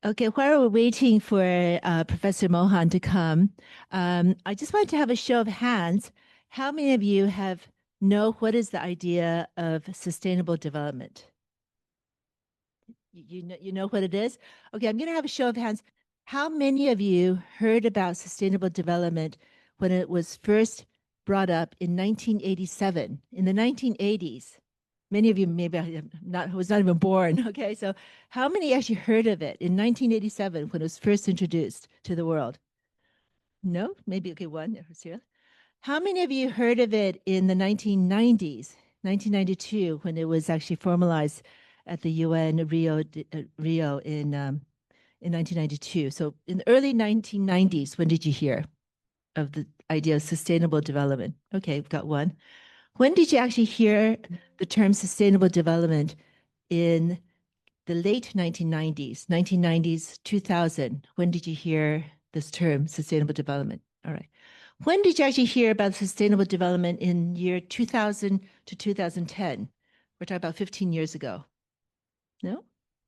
Okay, while we're waiting for Professor Mohan to come, I just wanted to have a show of hands. How many of you know what is the idea of sustainable development? You know what it is? Okay, I'm going to have a show of hands. How many of you heard about sustainable development when it was first brought up in 1987, in the 1980s? Many of you maybe was not even born. Okay, so how many actually heard of it in 1987 when it was first introduced to the world? No, maybe okay, one. How many of you heard of it in the 1990s, 1992, when it was actually formalized at the UN Rio in 1992? So in the early 1990s, when did you hear of the idea of sustainable development? Okay, we've got one. When did you actually hear the term sustainable development in the late 1990s, 1990s, 2000? When did you hear this term, sustainable development? All right. When did you actually hear about sustainable development in year 2000 to 2010? We're talking about 15 years ago. No?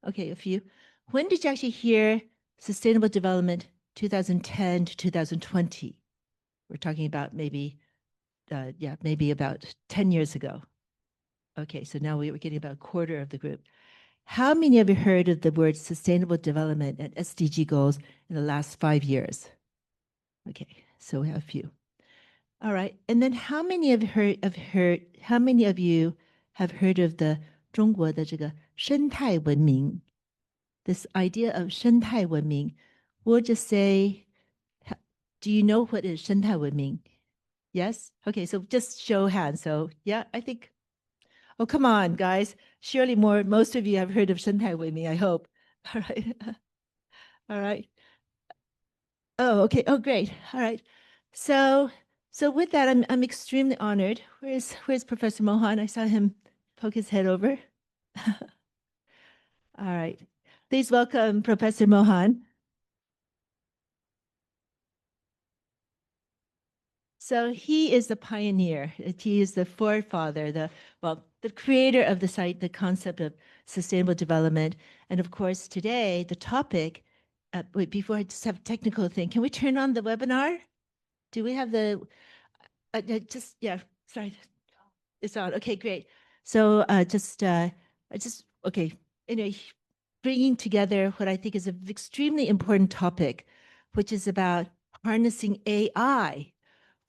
Okay, a few. When did you actually hear sustainable development 2010 to 2020? We're talking about maybe about 10 years ago. Okay, so now we're getting about a quarter of the group. How many of you heard of the word sustainable development and SDG goals in the last 5 years? Okay, so we have a few. All right, and then how many of you have heard of the 中国的这个生态文明? This idea of 生态文明, we'll just say, do you know what is 生态文明? Yes? Okay, so just show hands. So yeah, I think, oh, come on, guys. Surely most of you have heard of 生态文明, I hope. All right. All right. Oh, okay. Oh, great. All right. So with that, I'm extremely honored. Where's Professor Mohan? I saw him poke his head over. All right. Please welcome Professor Mohan. So he is the pioneer. He is the forefather, the creator of the concept of sustainable development. And of course, today, the topic, wait, before I just have a technical thing, can we turn on the webinar? Do we have sorry, it's on. Okay, great. So okay, bringing together what I think is an extremely important topic, which is about harnessing AI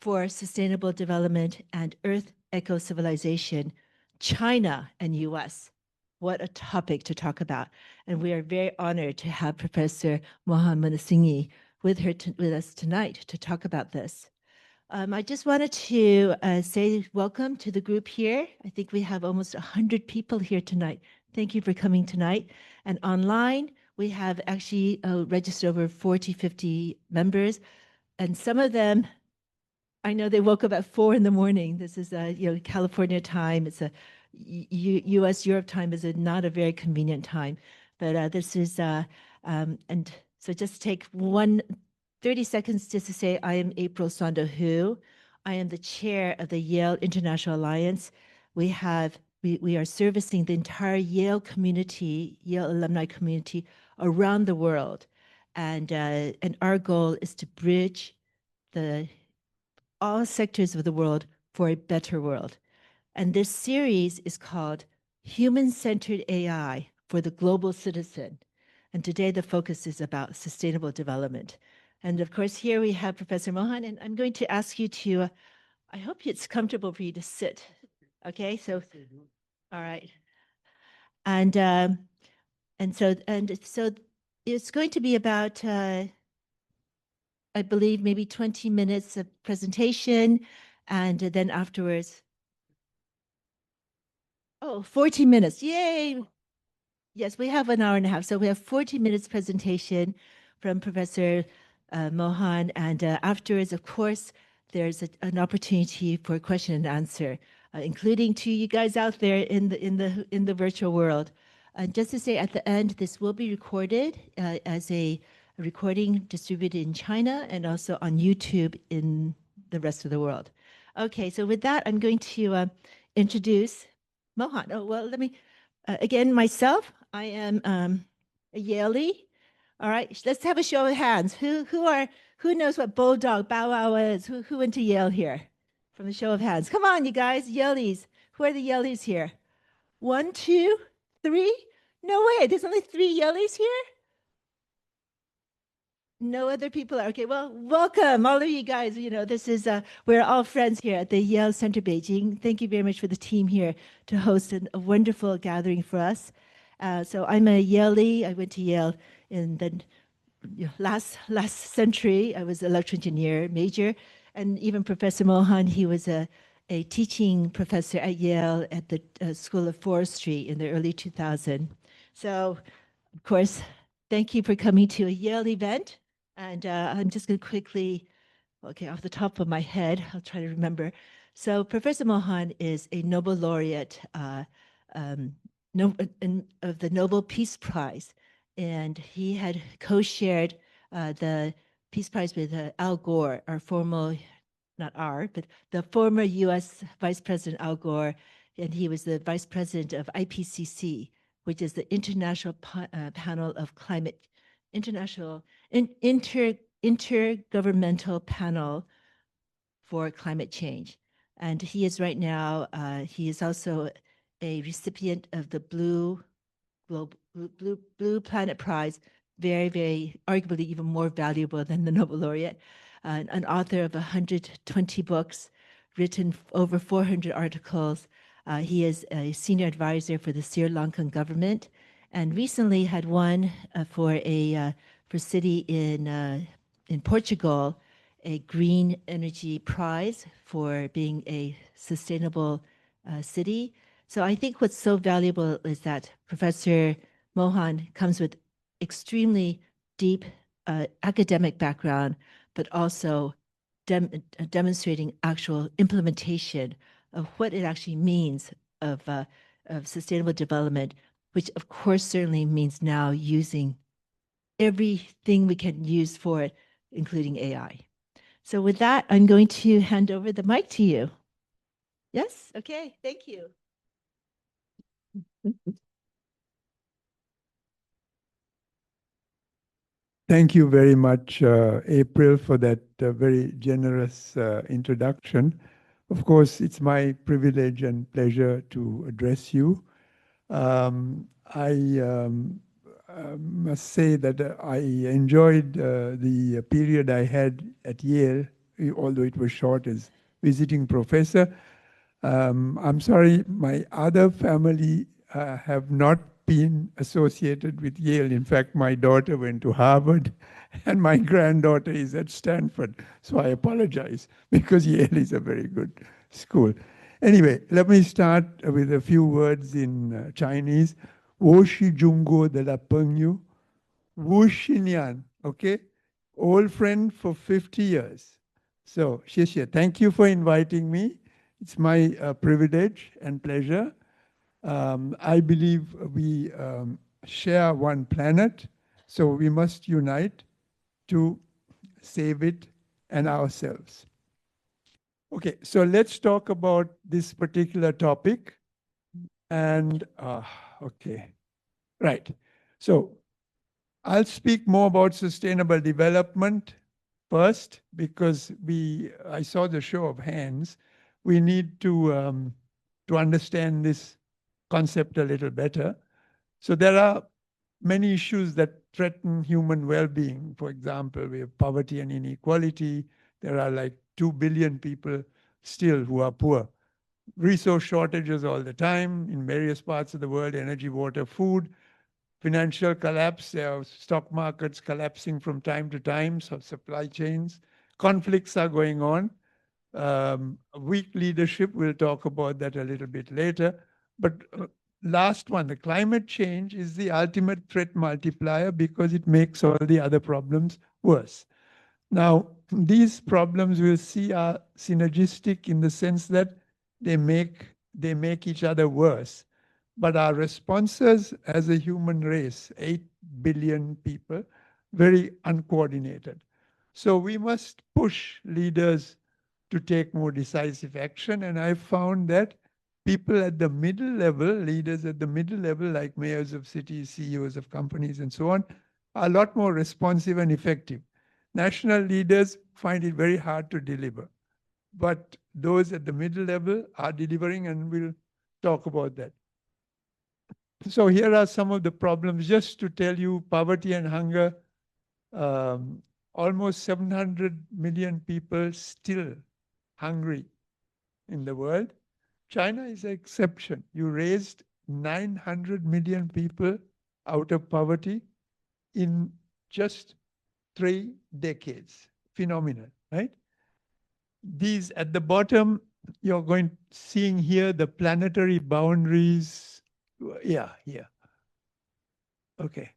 for sustainable development and Earth eco-civilization, China and US. What a topic to talk about. And we are very honored to have Professor Mohan Munasinghe with us tonight to talk about this. I just wanted to say welcome to the group here. I think we have almost 100 people here tonight. Thank you for coming tonight. And online, we have actually registered over 40, 50 members. And some of them, I know they woke up at 4 in the morning. This is California time. It's a U.S. Europe time is not a very convenient time, but this is and so just take 30 seconds just to say I am April Sando-Hu. I am the chair of the Yale International Alliance. We are servicing the entire Yale community, Yale alumni community around the world, and our goal is to bridge all sectors of the world for a better world. And this series is called Human-Centered AI for the Global Citizen. And today the focus is about sustainable development. And of course, here we have Professor Mohan, and I'm going to ask you to, I hope it's comfortable for you to sit. Okay, so, all right. And so it's going to be about, I believe maybe 20 minutes of presentation, and then afterwards, 40 minutes, yay. Yes, we have an hour and a half. So we have 40 minutes presentation from Professor Mohan, and afterwards, of course, there's an opportunity for question and answer, including to you guys out there in the virtual world. Just to say at the end, this will be recorded as a recording distributed in China and also on YouTube in the rest of the world. Okay, so with that, I'm going to introduce Mohan. Oh, well, let me, again, myself, I am a Yalie. All right, let's have a show of hands. Who knows what bulldog Bow Wow is? Who went to Yale here? From the show of hands. Come on, you guys, Yaleys. Who are the Yaleys here? 1, 2, 3? No way. There's only 3 Yaleys here? No other people are okay. Well, welcome, all of you guys. You know, this is we're all friends here at the Yale Center Beijing. Thank you very much for the team here to host a wonderful gathering for us. So I'm a Yalee. I went to Yale in the last century. I was an electrical engineer major, and even Professor Mohan, he was a teaching professor at Yale at the School of Forestry in the early 2000s. So, of course, thank you for coming to a Yale event. And I'm just going to quickly, okay, off the top of my head, I'll try to remember. So Professor Mohan is a Nobel laureate of the Nobel Peace Prize, and he had co-shared the Peace Prize with Al Gore, our former, not our, but the former U.S. Vice President Al Gore, and he was the Vice President of IPCC, which is the International Panel of Climate, Intergovernmental Panel for Climate Change. And he is right now, he is also a recipient of the Blue Planet Prize, very, very, arguably even more valuable than the Nobel laureate, an author of 120 books, written over 400 articles. He is a senior advisor for the Sri Lankan government, and recently had won for city in Portugal, a green energy prize for being a sustainable city. So I think what's so valuable is that Professor Mohan comes with extremely deep academic background, but also demonstrating actual implementation of what it actually means of sustainable development, which of course certainly means now using everything we can use for it, including AI. So with that, I'm going to hand over the mic to you. Yes? Okay, thank you. Thank you very much, April, for that very generous introduction. Of course, it's my privilege and pleasure to address you. I must say that I enjoyed the period I had at Yale, although it was short, as visiting professor. I'm sorry, my other family have not been associated with Yale. In fact, my daughter went to Harvard and my granddaughter is at Stanford. So I apologize because Yale is a very good school. Anyway, let me start with a few words in Chinese. Wo shi jungo de la pengyu, wu xinyan, okay? Old friend for 50 years. So, xie xie. Thank you for inviting me. It's my privilege and pleasure. I believe we share one planet, so we must unite to save it and ourselves. Okay, so let's talk about this particular topic. And, okay, right. So I'll speak more about sustainable development first, because I saw the show of hands. We need to understand this concept a little better. So there are many issues that threaten human well-being. For example, we have poverty and inequality. There are like 2 billion people still who are poor. Resource shortages all the time in various parts of the world, energy, water, food, financial collapse, there are stock markets collapsing from time to time, so supply chains. Conflicts are going on. Weak leadership, we'll talk about that a little bit later. But last one, the climate change is the ultimate threat multiplier because it makes all the other problems worse. Now, these problems we'll see are synergistic in the sense that they make each other worse. But our responses as a human race, 8 billion people, very uncoordinated. So we must push leaders to take more decisive action. And I found that people at the middle level, leaders at the middle level, like mayors of cities, CEOs of companies, and so on, are a lot more responsive and effective. National leaders find it very hard to deliver. But those at the middle level are delivering, and we'll talk about that. So here are some of the problems, just to tell you: poverty and hunger. Almost 700 million people still hungry in the world. China is an exception. You raised 900 million people out of poverty in just 3 decades. Phenomenal, right? These at the bottom, you're seeing here the planetary boundaries. Yeah, here. Okay.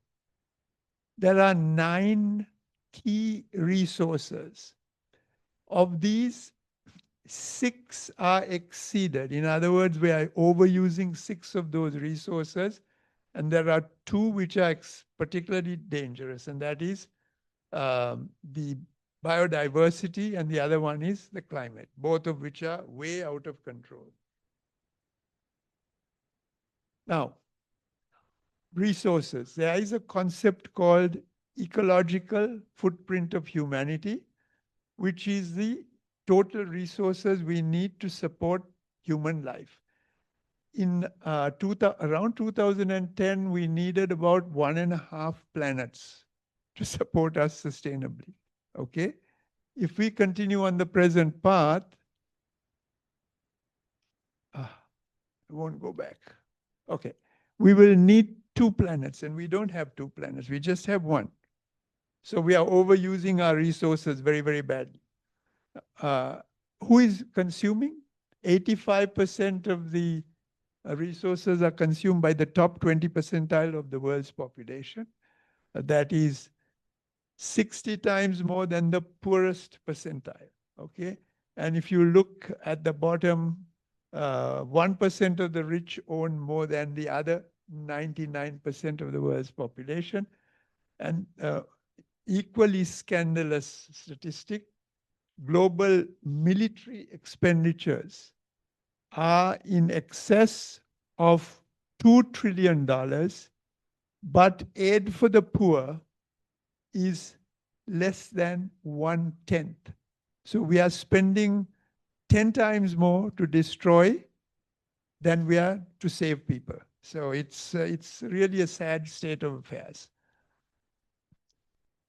There are 9 key resources. Of these, 6 are exceeded. In other words, we are overusing 6 of those resources, and there are 2 which are particularly dangerous, and that is the biodiversity, and the other one is the climate, both of which are way out of control. Now, resources. There is a concept called ecological footprint of humanity, which is the total resources we need to support human life. In around 2010, we needed about 1.5 planets to support us sustainably. Okay? If we continue on the present path, I won't go back. Okay. We will need 2 planets, and we don't have 2 planets. We just have 1. So we are overusing our resources very, very badly. Who is consuming? 85% of the resources are consumed by the top 20 percentile of the world's population. That is 60 times more than the poorest percentile. Okay? And if you look at the bottom, 1% of the rich own more than the other 99% of the world's population. And equally scandalous statistic, global military expenditures are in excess of $2 trillion, but aid for the poor is less than 1/10. So we are spending 10 times more to destroy than we are to save people. So it's really a sad state of affairs.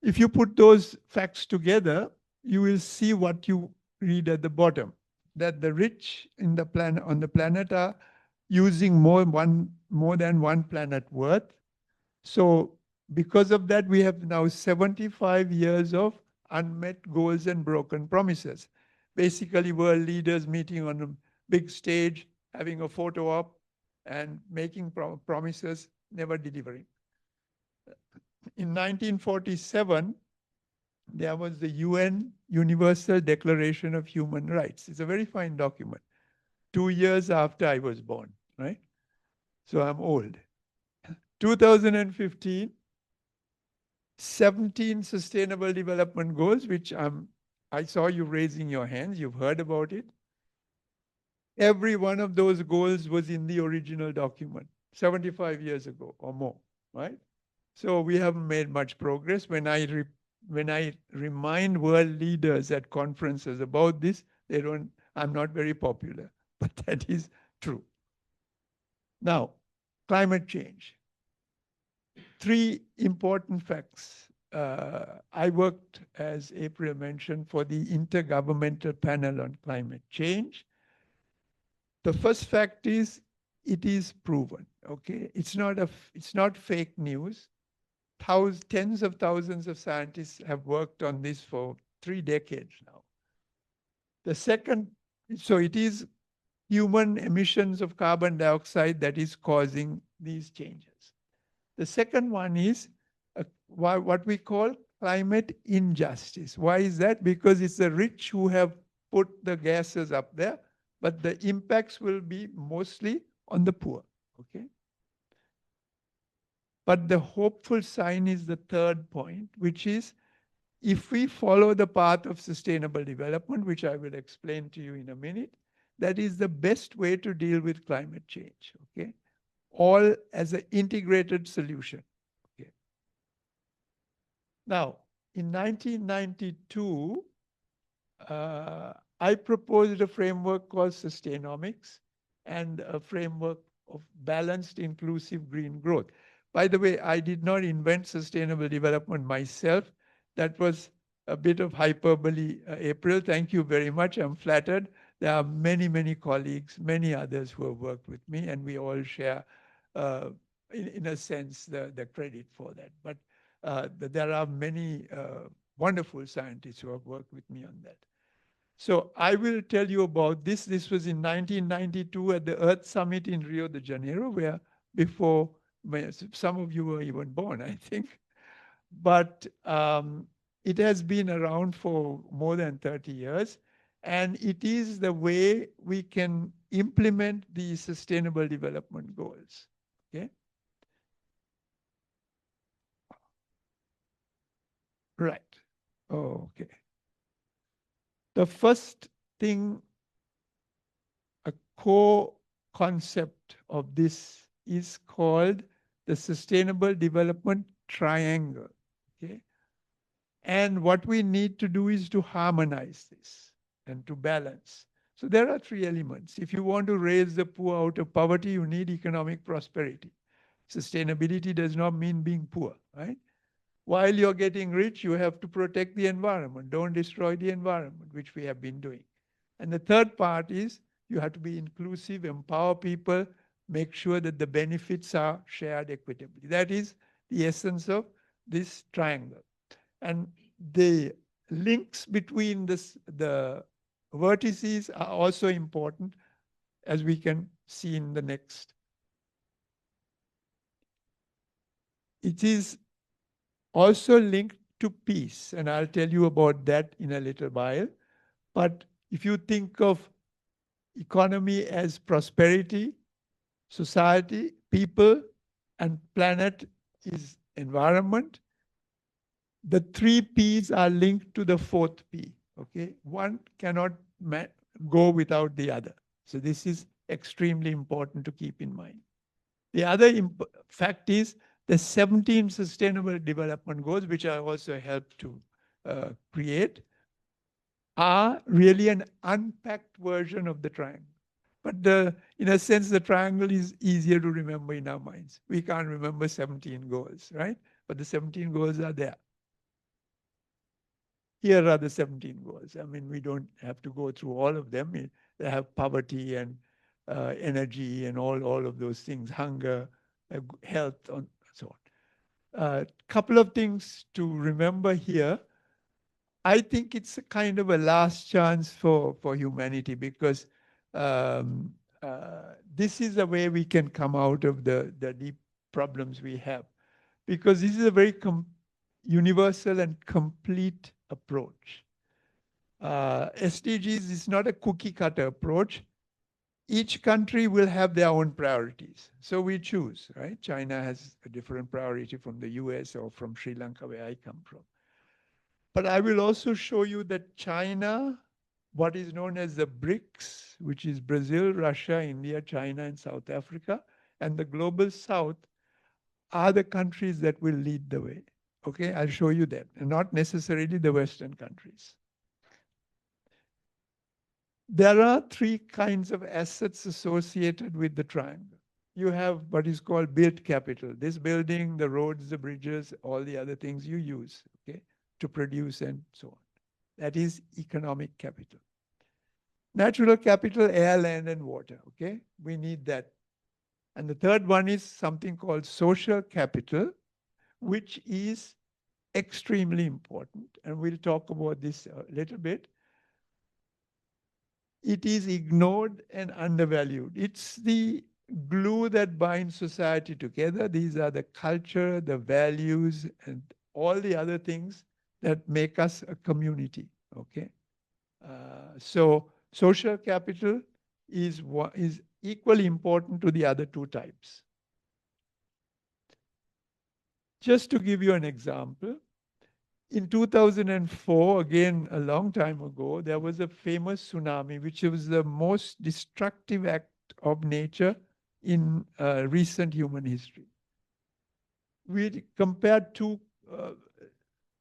If you put those facts together, you will see what you read at the bottom, that the rich on the planet are using more than 1 planet worth. So because of that, we have now 75 years of unmet goals and broken promises. Basically, world leaders meeting on a big stage, having a photo op, and making promises, never delivering. In 1947, there was the UN Universal Declaration of Human Rights. It's a very fine document. 2 years after I was born, right? So I'm old. 2015, 17 Sustainable Development Goals, which I saw you raising your hands. You've heard about it. Every one of those goals was in the original document 75 years ago or more, right? So we haven't made much progress. When I remind world leaders at conferences about this, I'm not very popular, but that is true. Now, climate change. 3 important facts. I worked, as April mentioned, for the Intergovernmental Panel on Climate Change. The first fact is, it is proven, okay? It's not fake news. Tens of thousands of scientists have worked on this for 3 decades now. The second, so it is human emissions of carbon dioxide that is causing these changes. The second one is what we call climate injustice. Why is that? Because it's the rich who have put the gases up there, but the impacts will be mostly on the poor, okay? But the hopeful sign is the third point, which is if we follow the path of sustainable development, which I will explain to you in a minute, that is the best way to deal with climate change, okay? All as an integrated solution, okay? Now, in 1992, I proposed a framework called sustainomics and a framework of balanced, inclusive green growth. By the way, I did not invent sustainable development myself. That was a bit of hyperbole, April. Thank you very much. I'm flattered. There are many, many colleagues, many others who have worked with me, and we all share, in a sense, the credit for that. But there are many wonderful scientists who have worked with me on that. So I will tell you about this. This was in 1992 at the Earth Summit in Rio de Janeiro, where before some of you were even born, I think. But it has been around for more than 30 years. And it is the way we can implement the Sustainable Development Goals. Okay. Right. Oh, okay. The first thing, a core concept of this is called the Sustainable Development Triangle. Okay? And what we need to do is to harmonize this and to balance. So there are three elements. If you want to raise the poor out of poverty, you need economic prosperity. Sustainability does not mean being poor, right? While you're getting rich, you have to protect the environment. Don't destroy the environment, which we have been doing. And the third part is you have to be inclusive, empower people, make sure that the benefits are shared equitably. That is the essence of this triangle. And the links between the vertices are also important, as we can see in the next. It is also linked to peace, and I'll tell you about that in a little while. But if you think of economy as prosperity, society, people, and planet is environment, the three P's are linked to the fourth P. Okay, one cannot go without the other. So this is extremely important to keep in mind. The other fact is the 17 Sustainable Development Goals, which I also helped to create, are really an unpacked version of the triangle. But in a sense, the triangle is easier to remember in our minds. We can't remember 17 goals, right? But the 17 goals are there. Here are the 17 goals. I mean, we don't have to go through all of them. They have poverty and energy and all of those things, hunger, health, and so on. A couple of things to remember here. I think it's a kind of a last chance for humanity, because this is the way we can come out of the deep problems we have. Because this is a very universal and complete approach. SDGs is not a cookie cutter approach. Each country will have their own priorities. So we choose, right? China has a different priority from the US or from Sri Lanka, where I come from. But I will also show you that China, what is known as the BRICS, which is Brazil, Russia, India, China, and South Africa, and the Global South are the countries that will lead the way. Okay, I'll show you that, and not necessarily the Western countries. There are three kinds of assets associated with the triangle. You have what is called built capital. This building, the roads, the bridges, all the other things you use, okay, to produce and so on. That is economic capital. Natural capital, air, land, and water, okay? We need that. And the third one is something called social capital, which is extremely important. And we'll talk about this a little bit. It is ignored and undervalued. It's the glue that binds society together. These are the culture, the values, and all the other things that make us a community, okay? So social capital is equally important to the other two types. Just to give you an example, in 2004, again a long time ago, there was a famous tsunami, which was the most destructive act of nature in recent human history. We compared two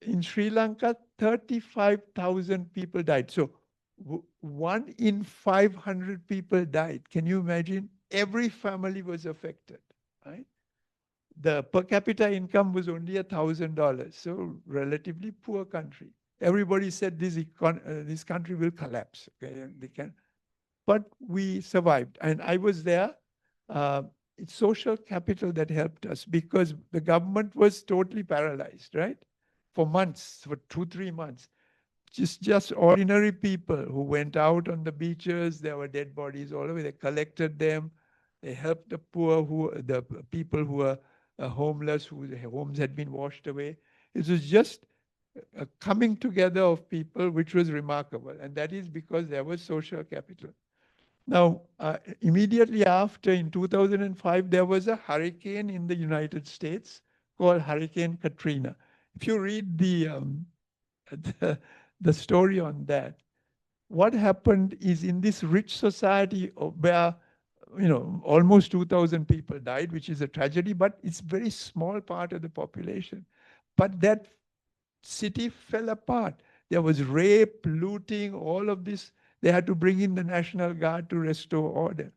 in Sri Lanka, 35,000 people died. So 1 in 500 people died. Can you imagine? Every family was affected, right? The per capita income was only $1,000, so relatively poor country. Everybody said this country will collapse. Okay, they can, but we survived, and I was there. Uh, it's social capital that helped us because the government was totally paralyzed, right? For months, for 2, 3 months. Just ordinary people who went out on the beaches. There were dead bodies all over. They collected them. They helped the poor, the people who were homeless, whose homes had been washed away. It was just a coming together of people, which was remarkable. And that is because there was social capital. Now, immediately after, in 2005, there was a hurricane in the United States called Hurricane Katrina. If you read the, the story on that, what happened is in this rich society where, almost 2,000 people died, which is a tragedy, but it's a very small part of the population. But that city fell apart. There was rape, looting, all of this. They had to bring in the National Guard to restore order.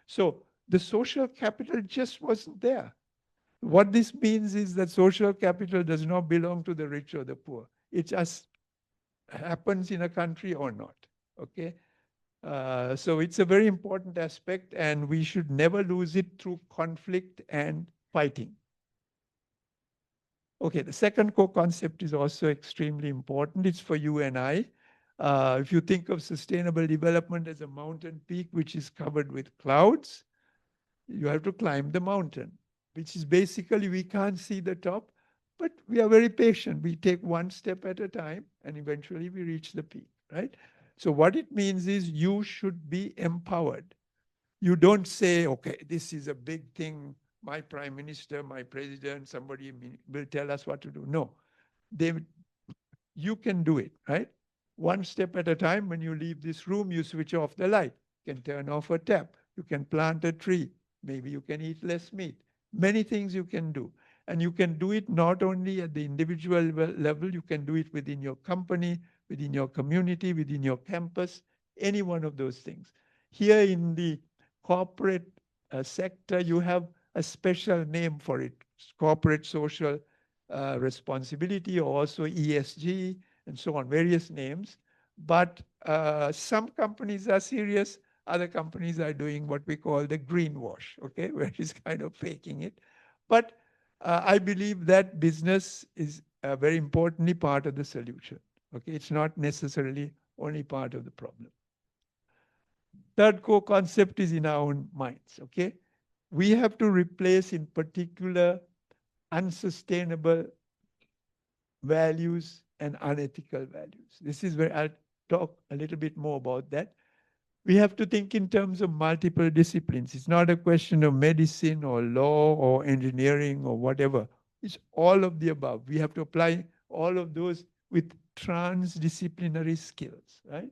So the social capital just wasn't there. What this means is that social capital does not belong to the rich or the poor. It just happens in a country or not. Okay. So it's a very important aspect, and we should never lose it through conflict and fighting. Okay, the second core concept is also extremely important. It's for you and I. If you think of sustainable development as a mountain peak which is covered with clouds, you have to climb the mountain, which is basically we can't see the top, but we are very patient. We take one step at a time, and eventually we reach the peak, right? So what it means is you should be empowered. You don't say, okay, this is a big thing. My prime minister, my president, somebody will tell us what to do. No, you can do it, right? One step at a time. When you leave this room, you switch off the light. You can turn off a tap. You can plant a tree. Maybe you can eat less meat. Many things you can do. And you can do it not only at the individual level, you can do it within your company, within your community, within your campus, any one of those things. Here in the corporate sector, you have a special name for it, corporate social responsibility, or also ESG, and so on, various names. But some companies are serious, other companies are doing what we call the greenwash, okay, where it's kind of faking it. But I believe that business is very importantly part of the solution, okay? It's not necessarily only part of the problem. Third core concept is in our own minds, okay? We have to replace, in particular, unsustainable values and unethical values. This is where I'll talk a little bit more about that. We have to think in terms of multiple disciplines. It's not a question of medicine or law or engineering or whatever. It's all of the above. We have to apply all of those with transdisciplinary skills, right?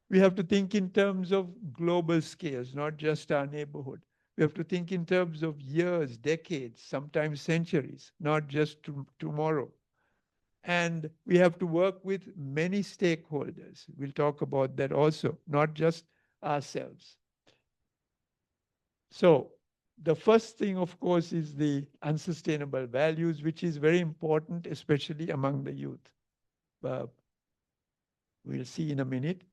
We have to think in terms of global scales, not just our neighborhood. We have to think in terms of years, decades, sometimes centuries, not just tomorrow. And we have to work with many stakeholders. We'll talk about that also, not just ourselves. So the first thing, of course, is the unsustainable values, which is very important, especially among the youth. We'll see in a minute.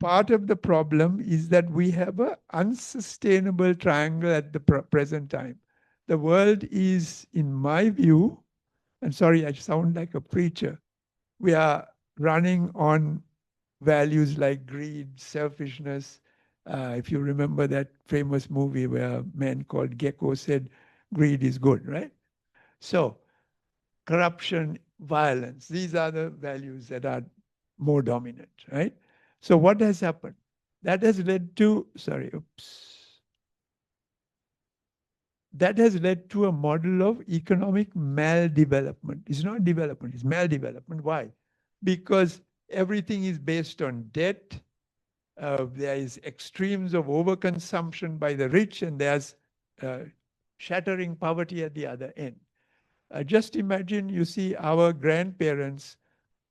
Part of the problem is that we have an unsustainable triangle at the present time. The world is, in my view, and sorry, I sound like a preacher, we are running on values like greed, selfishness. If you remember that famous movie where a man called Gecko said, greed is good, right? So corruption, violence, these are the values that are more dominant, right? So what has happened? That has led to, that has led to a model of economic maldevelopment. It's not development, it's maldevelopment. Why? Because everything is based on debt. There is extremes of overconsumption by the rich, and there's shattering poverty at the other end. Just imagine, you see, our grandparents,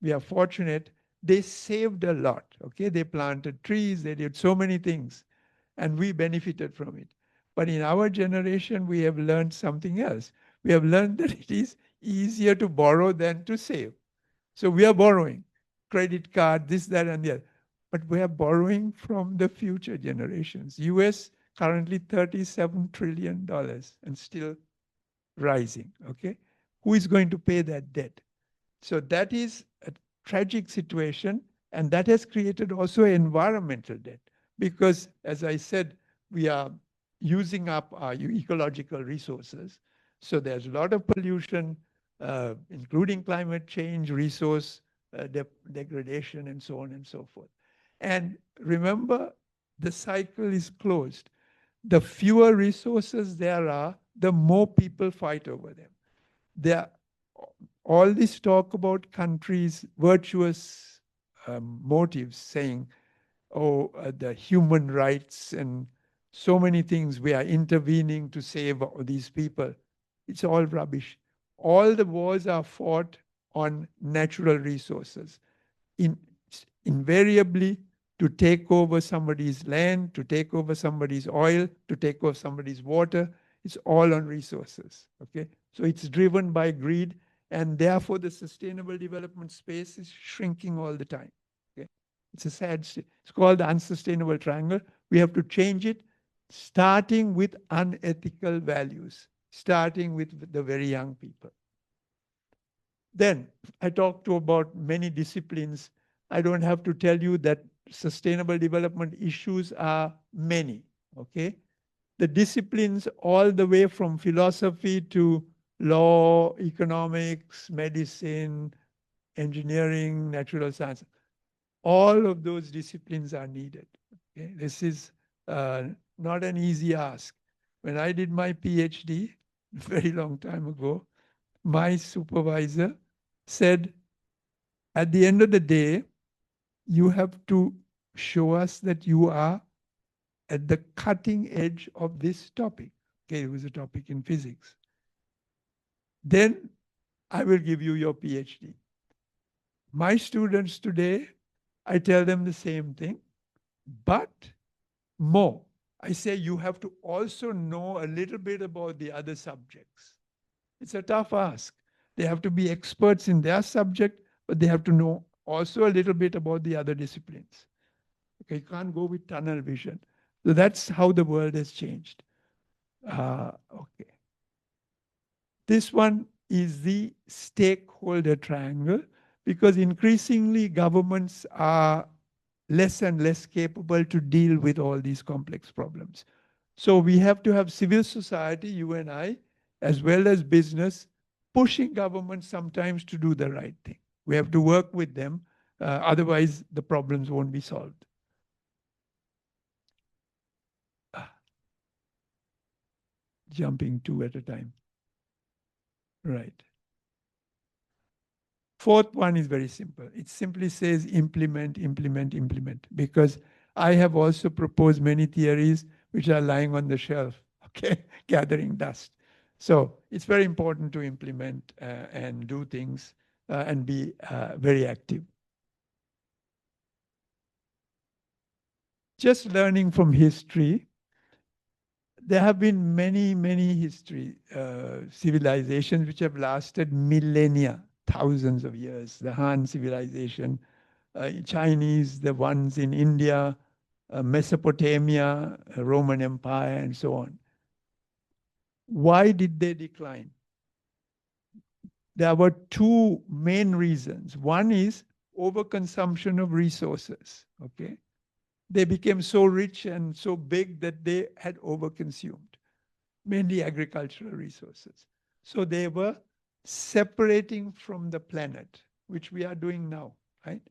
we are fortunate, they saved a lot, okay? They planted trees, they did so many things, and we benefited from it. But in our generation, we have learned something else. We have learned that it is easier to borrow than to save. So we are borrowing, credit card, this, that, and the other. But we are borrowing from the future generations. US currently $37 trillion and still rising, okay? Who is going to pay that debt? So that is a tragic situation, and that has created also environmental debt because, as I said, we are using up our ecological resources. So there's a lot of pollution, including climate change, resource degradation, and so on and so forth. And remember, the cycle is closed. The fewer resources there are, the more people fight over them. There, all this talk about countries' virtuous motives, saying, oh, the human rights and so many things, we are intervening to save these people. It's all rubbish. All the wars are fought on natural resources. Invariably, to take over somebody's land, to take over somebody's oil, to take over somebody's water, it's all on resources, okay? So it's driven by greed, and therefore the sustainable development space is shrinking all the time, okay? It's a sad state. It's called the unsustainable triangle. We have to change it, starting with unethical values, starting with the very young people. Then I talked about many disciplines. I don't have to tell you that sustainable development issues are many, okay? The disciplines all the way from philosophy to law, economics, medicine, engineering, natural science. All of those disciplines are needed. Okay? This is not an easy ask. When I did my PhD, a very long time ago, my supervisor said, at the end of the day, you have to show us that you are at the cutting edge of this topic. Okay, it was a topic in physics. Then I will give you your PhD. My students today, I tell them the same thing, but more. I say you have to also know a little bit about the other subjects. It's a tough ask. They have to be experts in their subject, but they have to know also a little bit about the other disciplines. Okay, you can't go with tunnel vision. So that's how the world has changed. Okay. This one is the stakeholder triangle, because increasingly governments are less and less capable to deal with all these complex problems. So we have to have civil society, you and I, as well as business, pushing government sometimes to do the right thing. We have to work with them, otherwise the problems won't be solved. Jumping two at a time. Right. Fourth one is very simple. It simply says implement, implement, implement, because I have also proposed many theories which are lying on the shelf, okay, gathering dust. So it's very important to implement and do things and be very active. Just learning from history, there have been many, many civilizations which have lasted millennia, thousands of years. The Han civilization, Chinese, the ones in India, Mesopotamia, Roman Empire, and so on. Why did they decline? There were two main reasons. One is overconsumption of resources, okay? They became so rich and so big that they had overconsumed, mainly agricultural resources. So they were separating from the planet, which we are doing now, right?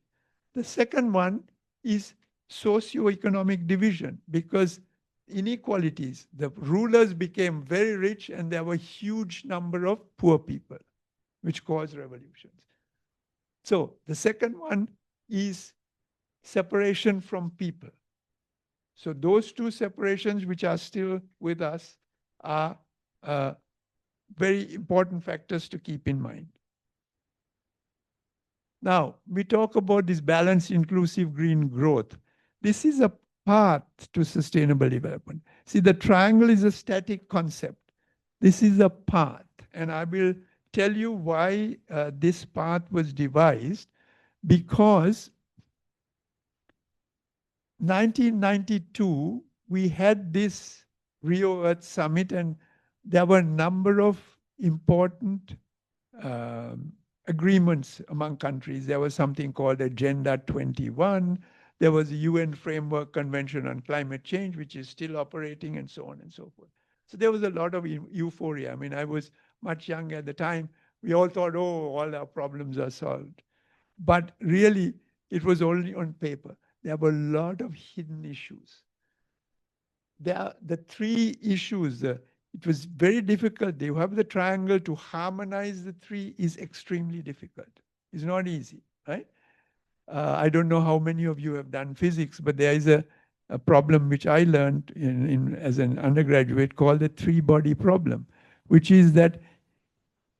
The second one is socio-economic division, because inequalities, the rulers became very rich and there were huge number of poor people, which caused revolutions. So the second one is separation from people. So those two separations which are still with us are very important factors to keep in mind. Now, we talk about this balanced, inclusive green growth. This is a path to sustainable development. See, the triangle is a static concept. This is a path. And I will tell you why this path was devised. Because 1992, we had this Rio Earth Summit, and there were a number of important agreements among countries. There was something called Agenda 21. There was a UN Framework Convention on Climate Change, which is still operating, and so on and so forth. So there was a lot of euphoria. I mean, I was much younger at the time. We all thought, oh, all our problems are solved. But really, it was only on paper. There were a lot of hidden issues. There are the three issues. It was very difficult. You have the triangle. To harmonize the three is extremely difficult. It's not easy, right? I don't know how many of you have done physics, but there is a problem which I learned as an undergraduate called the three-body problem, which is that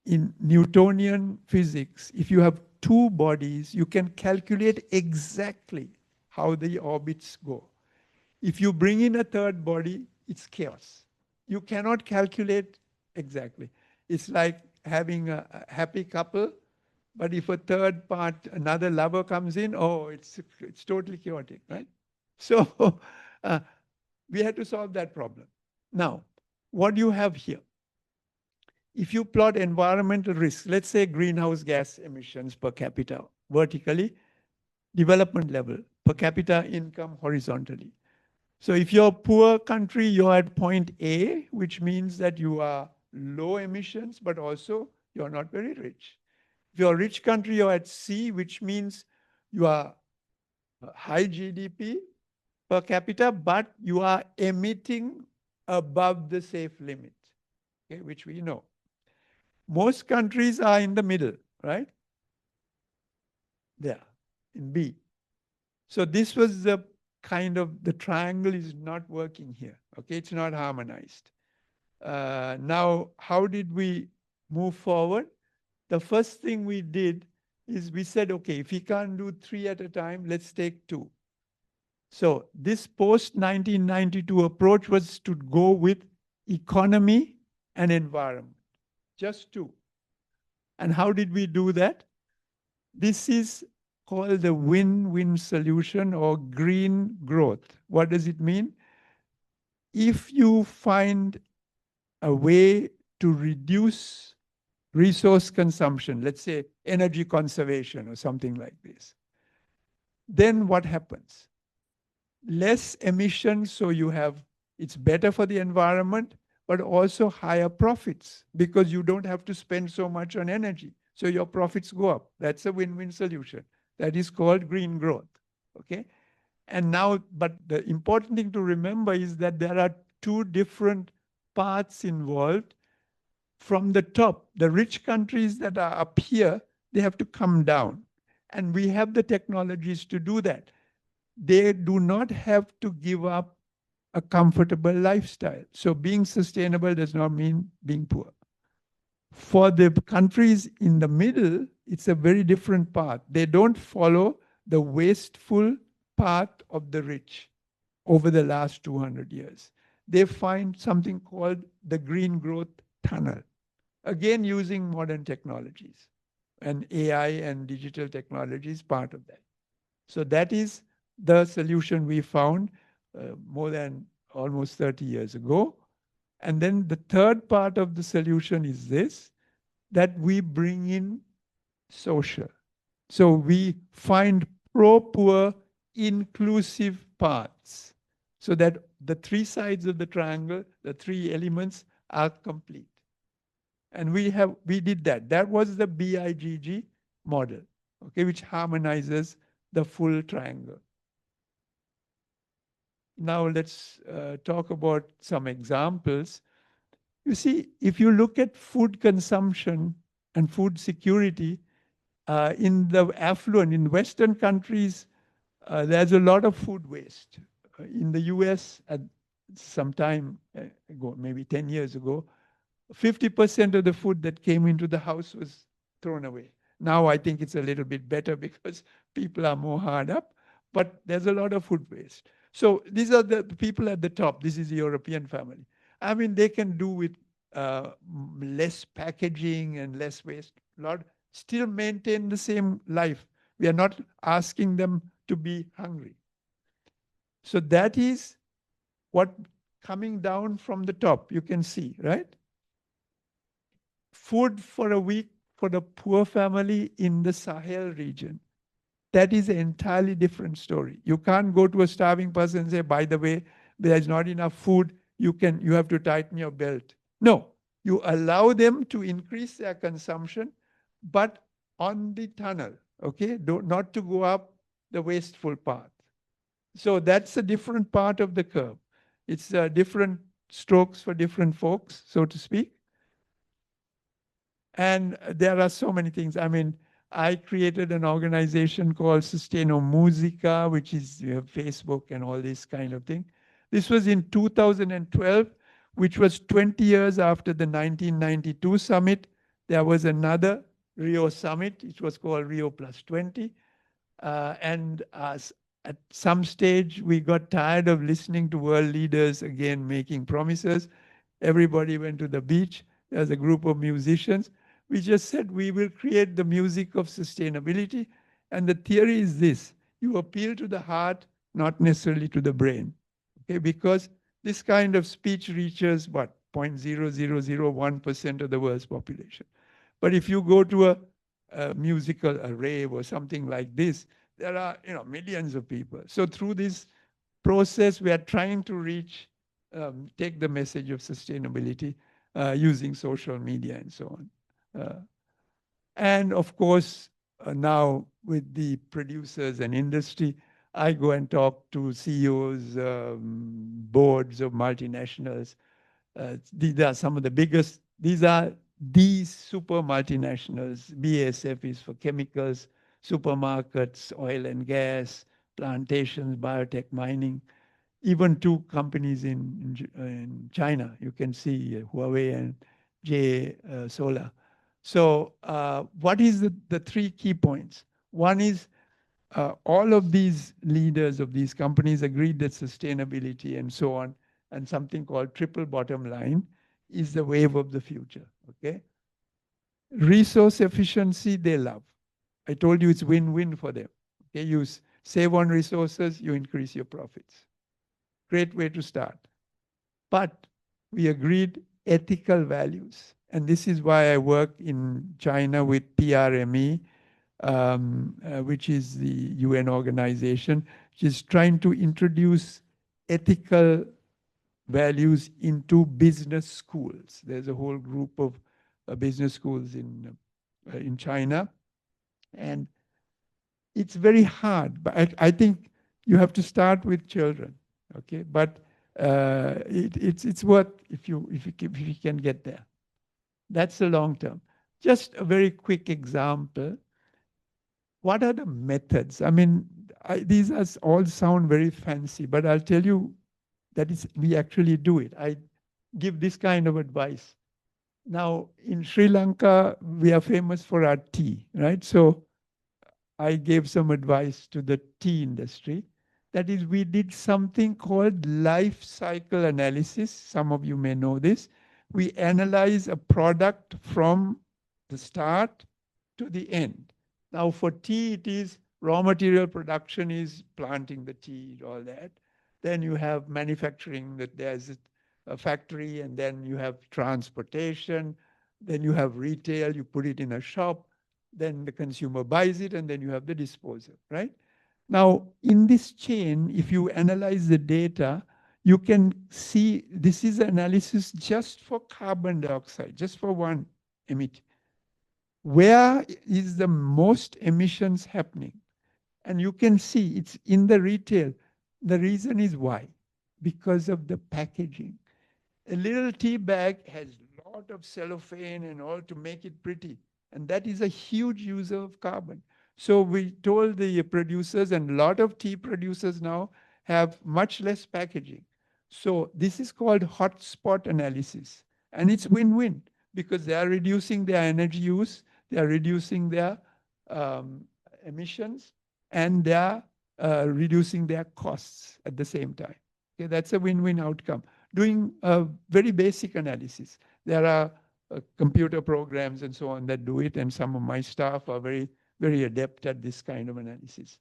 in Newtonian physics, if you have two bodies, you can calculate exactly how the orbits go. If you bring in a third body, it's chaos. You cannot calculate exactly. It's like having a happy couple, but if a third part, another lover comes in, oh, it's totally chaotic, right? So we had to solve that problem. Now, what do you have here? If you plot environmental risks, let's say greenhouse gas emissions per capita vertically, development level, per capita income horizontally. So if you're a poor country, you're at point A, which means that you are low emissions, but also you're not very rich. If you're a rich country, you're at C, which means you are high GDP per capita, but you are emitting above the safe limit, okay, which we know. Most countries are in the middle, right? There, in B. So this was the kind of, the triangle is not working here, okay? It's not harmonized. Now, how did we move forward? The first thing we did is we said, okay, if we can't do three at a time, let's take two. So this post-1992 approach was to go with economy and environment. Just two. And how did we do that? This is called the win-win solution or green growth. What does it mean? If you find a way to reduce resource consumption, let's say energy conservation or something like this, then what happens? Less emissions, so you have, it's better for the environment, but also higher profits because you don't have to spend so much on energy. So your profits go up. That's a win-win solution. That is called green growth, okay? And now, but the important thing to remember is that there are two different paths involved. From the top, the rich countries that are up here, they have to come down. And we have the technologies to do that. They do not have to give up a comfortable lifestyle. So being sustainable does not mean being poor. For the countries in the middle, it's a very different path. They don't follow the wasteful path of the rich over the last 200 years. They find something called the green growth tunnel, again using modern technologies, and AI and digital technology is part of that. So that is the solution we found more than almost 30 years ago. And then the third part of the solution is this, that we bring in social. So we find pro-poor inclusive paths so that the three sides of the triangle, the three elements are complete. And we did that. That was the BIGG model, okay, which harmonizes the full triangle. Now let's talk about some examples. You see, if you look at food consumption and food security, in the affluent, in Western countries, there's a lot of food waste. In the US, at some time ago, maybe 10 years ago, 50% of the food that came into the house was thrown away. Now I think it's a little bit better because people are more hard up, but there's a lot of food waste. So these are the people at the top. This is the European family. I mean, they can do with less packaging and less waste, lot, still maintain the same life. We are not asking them to be hungry. So that is what coming down from the top, you can see, right? Food for a week for the poor family in the Sahel region. That is an entirely different story. You can't go to a starving person and say, by the way, there's not enough food, you have to tighten your belt. No, you allow them to increase their consumption, but on the tunnel, okay? Not to go up the wasteful path. So that's a different part of the curve. It's different strokes for different folks, so to speak. And there are so many things. I mean, I created an organization called Sustainomics, which is Facebook and all this kind of thing. This was in 2012, which was 20 years after the 1992 summit. There was another Rio Summit, which was called Rio Plus 20. And at some stage, we got tired of listening to world leaders again making promises. Everybody went to the beach. There's a group of musicians. We just said we will create the music of sustainability. And the theory is this: you appeal to the heart, not necessarily to the brain. Okay, because this kind of speech reaches what? 0.0001% of the world's population. But if you go to a musical, a rave or something like this, there are millions of people. So through this process, we are trying to reach, take the message of sustainability using social media and so on. And of course, now with the producers and industry, I go and talk to CEOs, boards of multinationals. These are some of the biggest, these are these super multinationals. BASF is for chemicals, supermarkets, oil and gas, plantations, biotech, mining, even two companies in China. You can see Huawei and J Solar. So what is the three key points? One is all of these leaders of these companies agreed that sustainability and so on, and something called triple bottom line is the wave of the future, okay? Resource efficiency, they love. I told you it's win-win for them. Okay, you save on resources, you increase your profits. Great way to start. But we agreed ethical values. And this is why I work in China with PRME, which is the UN organization, which is trying to introduce ethical values into business schools. There's a whole group of business schools in China. And it's very hard, but I think you have to start with children, okay? But it's worth if you can get there. That's the long term. Just a very quick example. What are the methods? I mean, these all sound very fancy, but I'll tell you that we actually do it. I give this kind of advice. Now, in Sri Lanka, we are famous for our tea, right? So I gave some advice to the tea industry. That is, we did something called life cycle analysis. Some of you may know this. We analyze a product from the start to the end. Now, for tea, it is raw material production is planting the tea, all that. Then you have manufacturing, that there's a factory, and then you have transportation, then you have retail, you put it in a shop, then the consumer buys it, and then you have the disposal, right? Now, in this chain, if you analyze the data, you can see this is analysis just for carbon dioxide, just for one emit. Where is the most emissions happening? And you can see it's in the retail. The reason is why? Because of the packaging. A little tea bag has a lot of cellophane and all to make it pretty. And that is a huge user of carbon. So we told the producers, and a lot of tea producers now have much less packaging. So this is called hotspot analysis. And it's win-win because they are reducing their energy use, they are reducing their emissions, and they are reducing their costs at the same time. Okay, that's a win-win outcome. Doing a very basic analysis. There are computer programs and so on that do it, and some of my staff are very, very adept at this kind of analysis.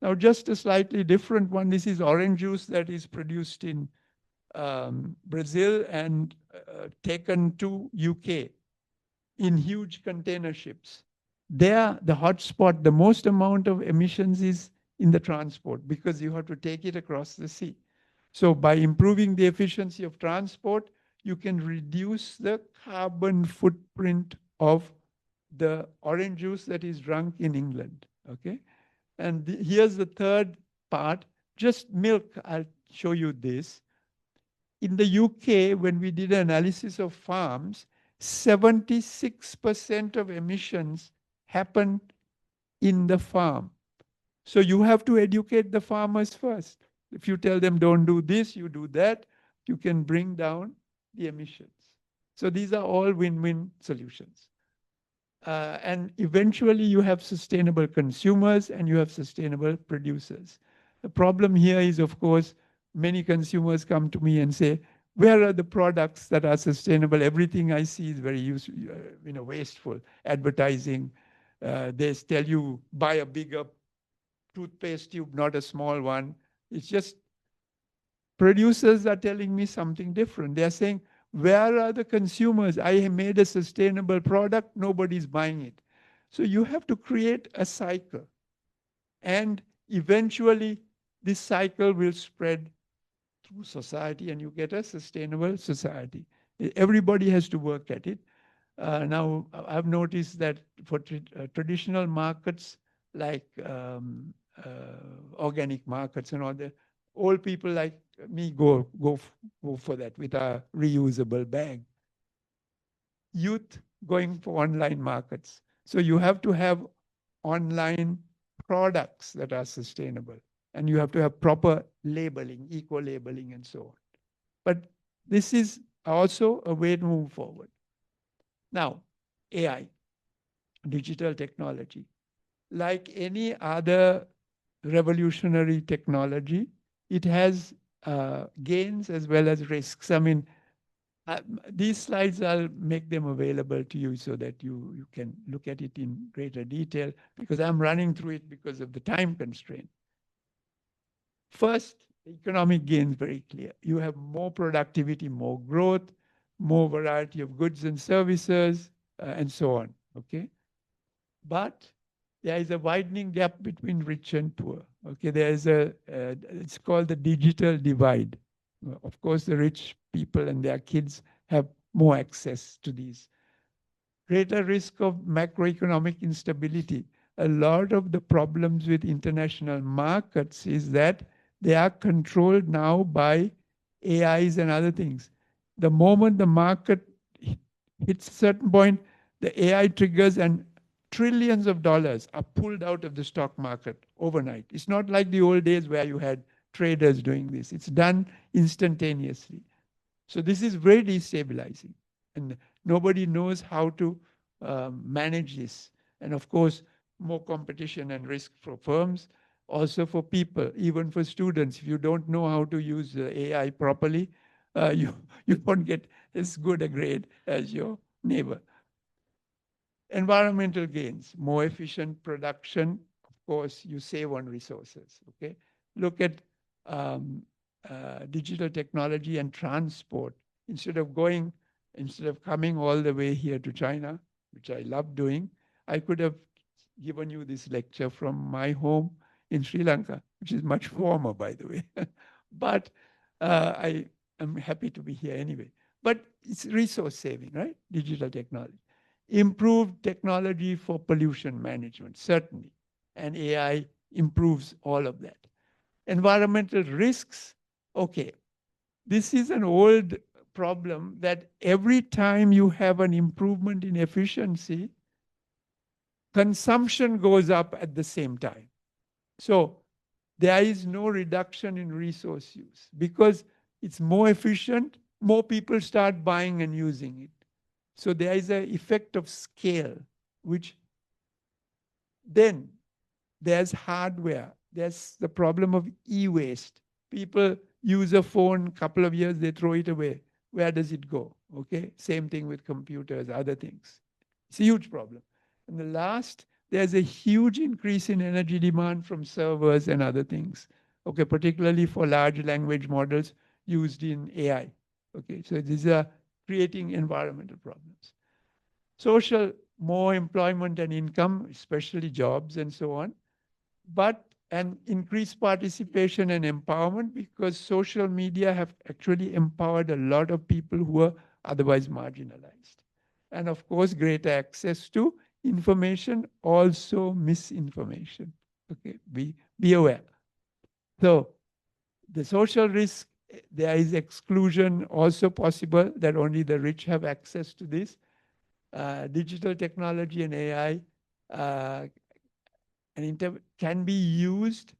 Now, just a slightly different one. This is orange juice that is produced in Brazil and taken to UK in huge container ships. There, the hotspot, the most amount of emissions is in the transport because you have to take it across the sea. So by improving the efficiency of transport, you can reduce the carbon footprint of the orange juice that is drunk in England. Okay, and here's the third part. Just milk. I'll show you this. In the UK, when we did an analysis of farms, 76% of emissions happen in the farm. So you have to educate the farmers first. If you tell them don't do this, you do that, you can bring down the emissions. So these are all win-win solutions. And eventually you have sustainable consumers and you have sustainable producers. The problem here is, of course, many consumers come to me and say, where are the products that are sustainable? Everything I see is very wasteful. Advertising, they tell you buy a bigger toothpaste tube, not a small one. It's just producers are telling me something different. They're saying, where are the consumers? I have made a sustainable product, nobody's buying it. So you have to create a cycle. And eventually, this cycle will spread through society and you get a sustainable society. Everybody has to work at it. Now, I've noticed that for traditional markets like organic markets and all that, old people like me go for that with a reusable bag. Youth going for online markets. So you have to have online products that are sustainable. And you have to have proper labeling, eco-labeling and so on. But this is also a way to move forward. Now, AI, digital technology. Like any other revolutionary technology, it has gains as well as risks. I mean, these slides, I'll make them available to you so that you can look at it in greater detail because I'm running through it because of the time constraint. First, economic gains very clear. You have more productivity, more growth, more variety of goods and services, and so on. Okay, but there is a widening gap between rich and poor. Okay, there is it's called the digital divide. Of course, the rich people and their kids have more access to these. Greater risk of macroeconomic instability. A lot of the problems with international markets is that they are controlled now by AIs and other things. The moment the market hits a certain point, the AI triggers and trillions of dollars are pulled out of the stock market overnight. It's not like the old days where you had traders doing this. It's done instantaneously. So this is very destabilizing. And nobody knows how to manage this. And of course, more competition and risk for firms, also for people, even for students. If you don't know how to use the AI properly, you won't get as good a grade as your neighbor. Environmental gains, more efficient production. Of course, you save on resources. Okay, look at digital technology and transport. Instead of coming all the way here to China, which I love doing, I could have given you this lecture from my home in Sri Lanka, which is much warmer, by the way. But I am happy to be here anyway. But it's resource saving, right? Digital technology. Improved technology for pollution management, certainly. And AI improves all of that. Environmental risks, okay. This is an old problem that every time you have an improvement in efficiency, consumption goes up at the same time. So there is no reduction in resource use because it's more efficient, more people start buying and using it. So there is an effect of scale, which then there's hardware. There's the problem of e-waste. People use a phone, couple of years, they throw it away. Where does it go? Okay, same thing with computers, other things. It's a huge problem. And the last, there's a huge increase in energy demand from servers and other things. Okay, particularly for large language models used in AI. Okay, so these are creating environmental problems. Social, more employment and income, especially jobs and so on, but an increased participation and empowerment, because social media have actually empowered a lot of people who are otherwise marginalized. And of course, greater access to information, also misinformation. Okay, be aware. So the social risk, there is exclusion also possible, that only the rich have access to this. Digital technology and AI can be used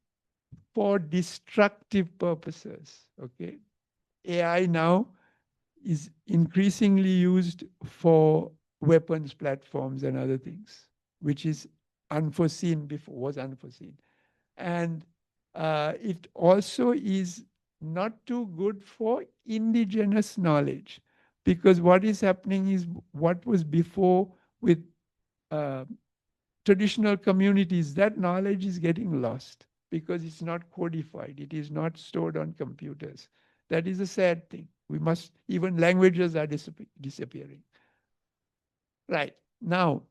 for destructive purposes. Okay, AI now is increasingly used for weapons platforms and other things, which is unforeseen before, was unforeseen. And it also is not too good for indigenous knowledge, because what is happening is what was before with uh, traditional communities, that knowledge is getting lost because it's not codified, it is not stored on computers. That is a sad thing. We must, even languages are disappearing. Right. Now,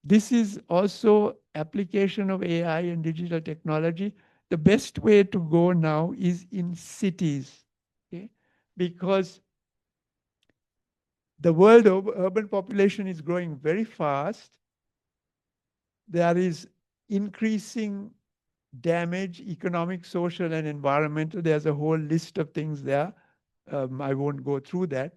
this is also application of AI and digital technology. The best way to go now is in cities, okay? Because the world urban population is growing very fast. There is increasing damage, economic, social, and environmental. There's a whole list of things there. I won't go through that.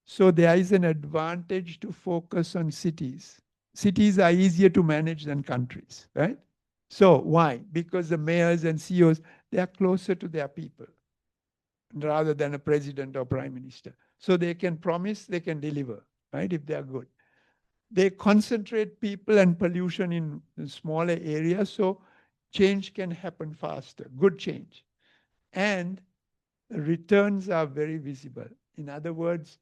So there is an advantage to focus on cities. Cities are easier to manage than countries, right? So why? Because the mayors and CEOs, they are closer to their people rather than a president or prime minister. So they can promise, they can deliver, right, if they are good. They concentrate people and pollution in smaller areas, so change can happen faster, good change. And returns are very visible. In other words,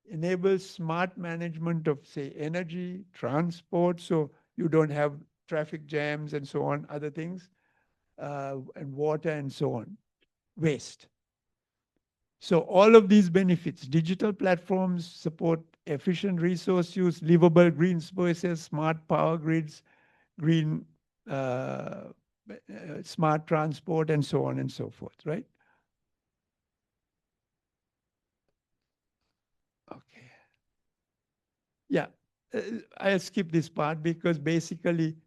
enables smart management of, say, energy, transport, so you don't have traffic jams and so on, other things, and water and so on, waste. So all of these benefits, digital platforms support efficient resource use, livable green spaces, smart power grids, green smart transport, and so on and so forth, right? Okay. Yeah, I'll skip this part because basically,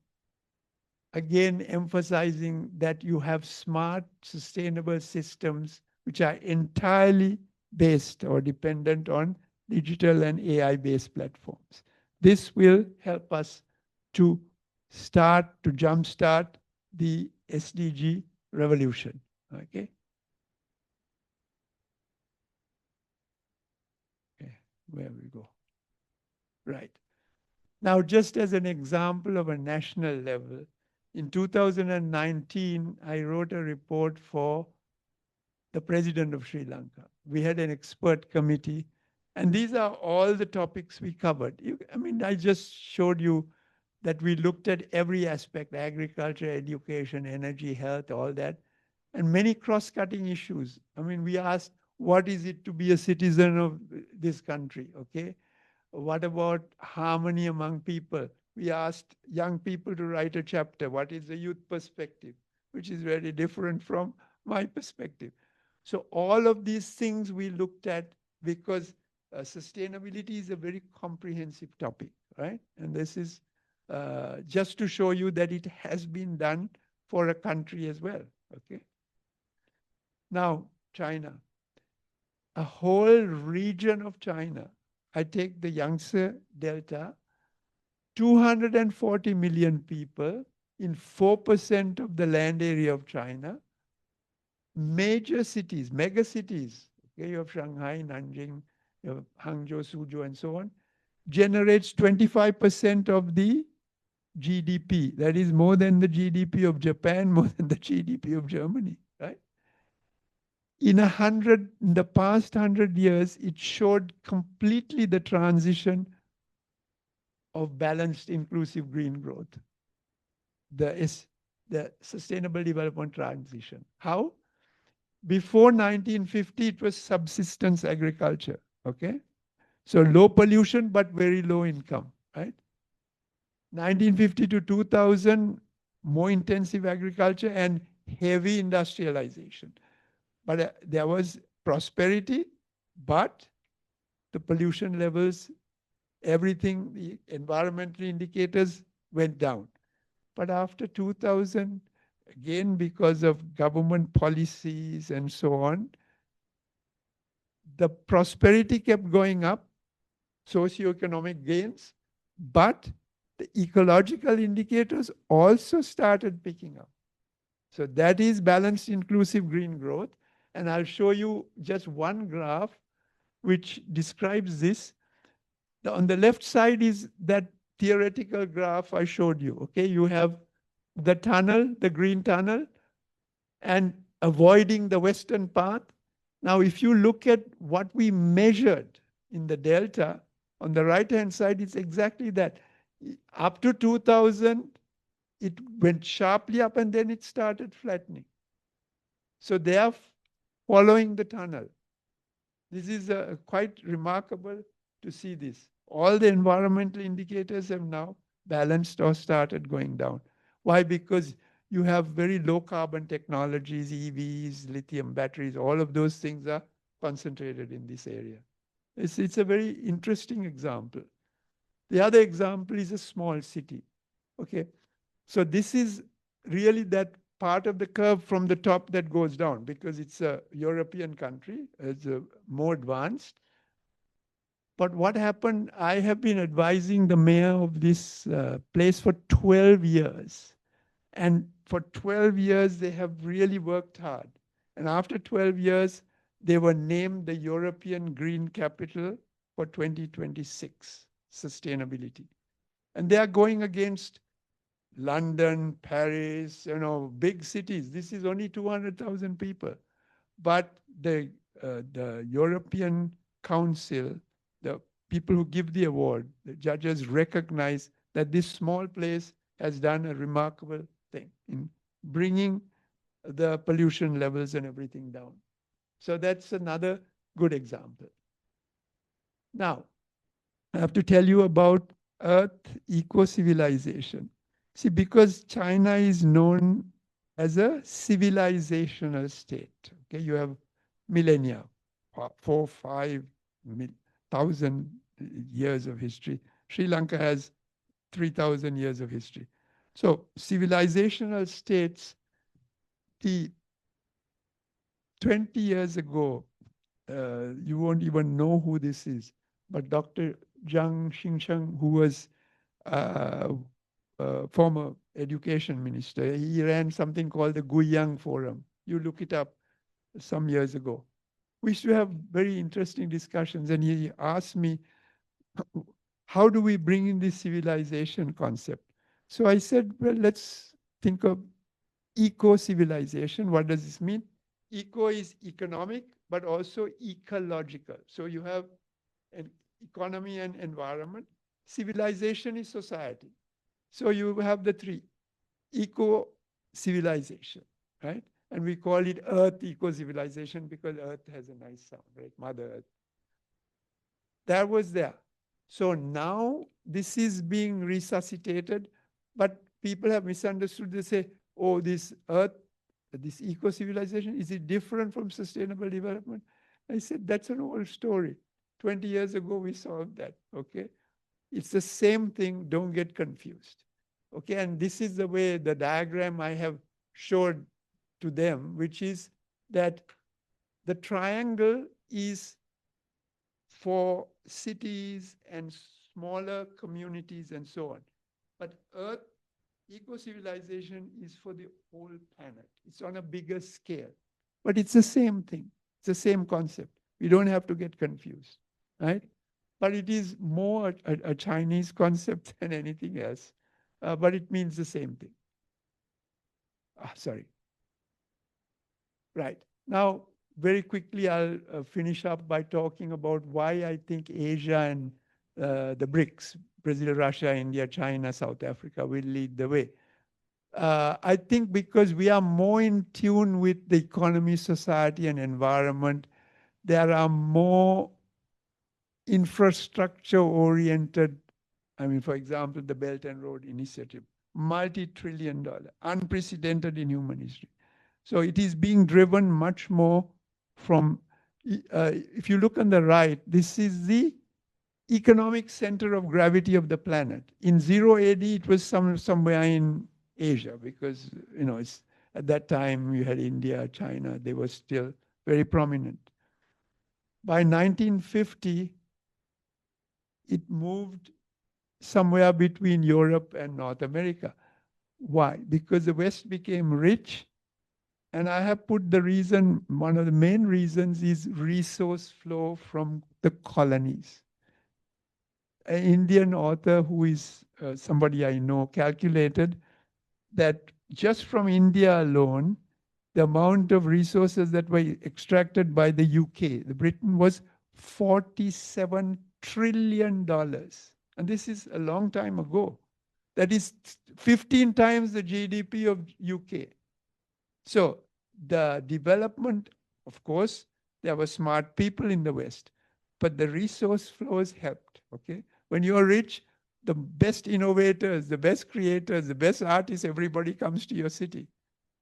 again, emphasizing that you have smart, sustainable systems which are entirely based or dependent on digital and AI-based platforms. This will help us to jumpstart the SDG revolution. Okay? Okay, where we go. Right. Now, just as an example of a national level, in 2019, I wrote a report for the president of Sri Lanka. We had an expert committee, and these are all the topics we covered. I mean, I just showed you that we looked at every aspect, agriculture, education, energy, health, all that, and many cross-cutting issues. I mean, we asked, what is it to be a citizen of this country, okay? What about harmony among people? We asked young people to write a chapter. What is the youth perspective? Which is very different from my perspective. So all of these things we looked at because sustainability is a very comprehensive topic, right? And this is just to show you that it has been done for a country as well, okay? Now, China. A whole region of China. I take the Yangtze Delta, 240 million people in 4% of the land area of China, major cities, mega cities, Okay, you have Shanghai, Nanjing, you have Hangzhou, Suzhou, and so on, generates 25% of the GDP. That is more than the GDP of Japan, more than the GDP of Germany, right? In the past 100 years, it showed completely the transition of balanced, inclusive green growth, the sustainable development transition. How? Before 1950, it was subsistence agriculture, okay? So low pollution, but very low income, right? 1950 to 2000, more intensive agriculture and heavy industrialization. But there was prosperity, but the pollution levels, everything, the environmental indicators went down. But after 2000, again, because of government policies and so on, the prosperity kept going up, socioeconomic gains, but the ecological indicators also started picking up. So that is balanced, inclusive green growth. And I'll show you just one graph which describes this. On the left side is that theoretical graph I showed you. Okay, you have the tunnel, the green tunnel, and avoiding the western path. Now, if you look at what we measured in the delta, on the right-hand side, it's exactly that. Up to 2000, it went sharply up and then it started flattening. So they are following the tunnel. This is quite remarkable to see this. All the environmental indicators have now balanced or started going down. Why? Because you have very low carbon technologies, EVs, lithium batteries, all of those things are concentrated in this area. It's a very interesting example. The other example is a small city. Okay, so this is really that part of the curve from the top that goes down because it's a European country, it's more advanced. But what happened, I have been advising the mayor of this place for 12 years. And for 12 years, they have really worked hard. And after 12 years, they were named the European Green Capital for 2026 sustainability. And they are going against London, Paris, big cities. This is only 200,000 people. But the European Council, the people who give the award, the judges recognize that this small place has done a remarkable thing in bringing the pollution levels and everything down. So that's another good example. Now, I have to tell you about Earth eco-civilization. See, because China is known as a civilizational state. Okay, you have millennia, 4,000-5,000 years of history. Sri Lanka has 3,000 years of history. So civilizational states, the 20 years ago, you won't even know who this is, but Dr. Zhang Xingsheng, who was former education minister, he ran something called the Guiyang Forum. You look it up some years ago. We used to have very interesting discussions, and he asked me, how do we bring in this civilization concept? So I said, well, let's think of eco-civilization. What does this mean? Eco is economic, but also ecological. So you have an economy and environment. Civilization is society. So you have the three. Eco-civilization, right? And we call it Earth eco-civilization because Earth has a nice sound, right? Mother Earth. That was there. So now this is being resuscitated, but people have misunderstood. They say, oh, this Earth, this eco-civilization, is it different from sustainable development? I said, that's an old story. 20 years ago, we solved that, okay? It's the same thing, don't get confused. Okay, and this is the way the diagram I have showed to them, which is that the triangle is for cities and smaller communities and so on. But Earth eco-civilization is for the whole planet. It's on a bigger scale. But it's the same thing. It's the same concept. We don't have to get confused, right? But it is more a Chinese concept than anything else. But it means the same thing. Sorry. Right. Now, very quickly, I'll finish up by talking about why I think Asia and the BRICS, Brazil, Russia, India, China, South Africa, will lead the way. I think because we are more in tune with the economy, society, and environment, there are more infrastructure-oriented, I mean, for example, the Belt and Road Initiative, multi-trillion-dollar, unprecedented in human history. So it is being driven much more from, if you look on the right, this is the economic center of gravity of the planet. In 0 AD, it was somewhere in Asia because, you know, at that time you had India, China, they were still very prominent. By 1950, it moved somewhere between Europe and North America. Why? Because the West became rich. And I have put the reason, one of the main reasons is resource flow from the colonies. An Indian author who is somebody I know calculated that just from India alone, the amount of resources that were extracted by the UK, the Britain, was $47 trillion. And this is a long time ago. That is 15 times the GDP of UK. So the development, of course, there were smart people in the West, but the resource flows helped, okay? When you're rich, the best innovators, the best creators, the best artists, everybody comes to your city.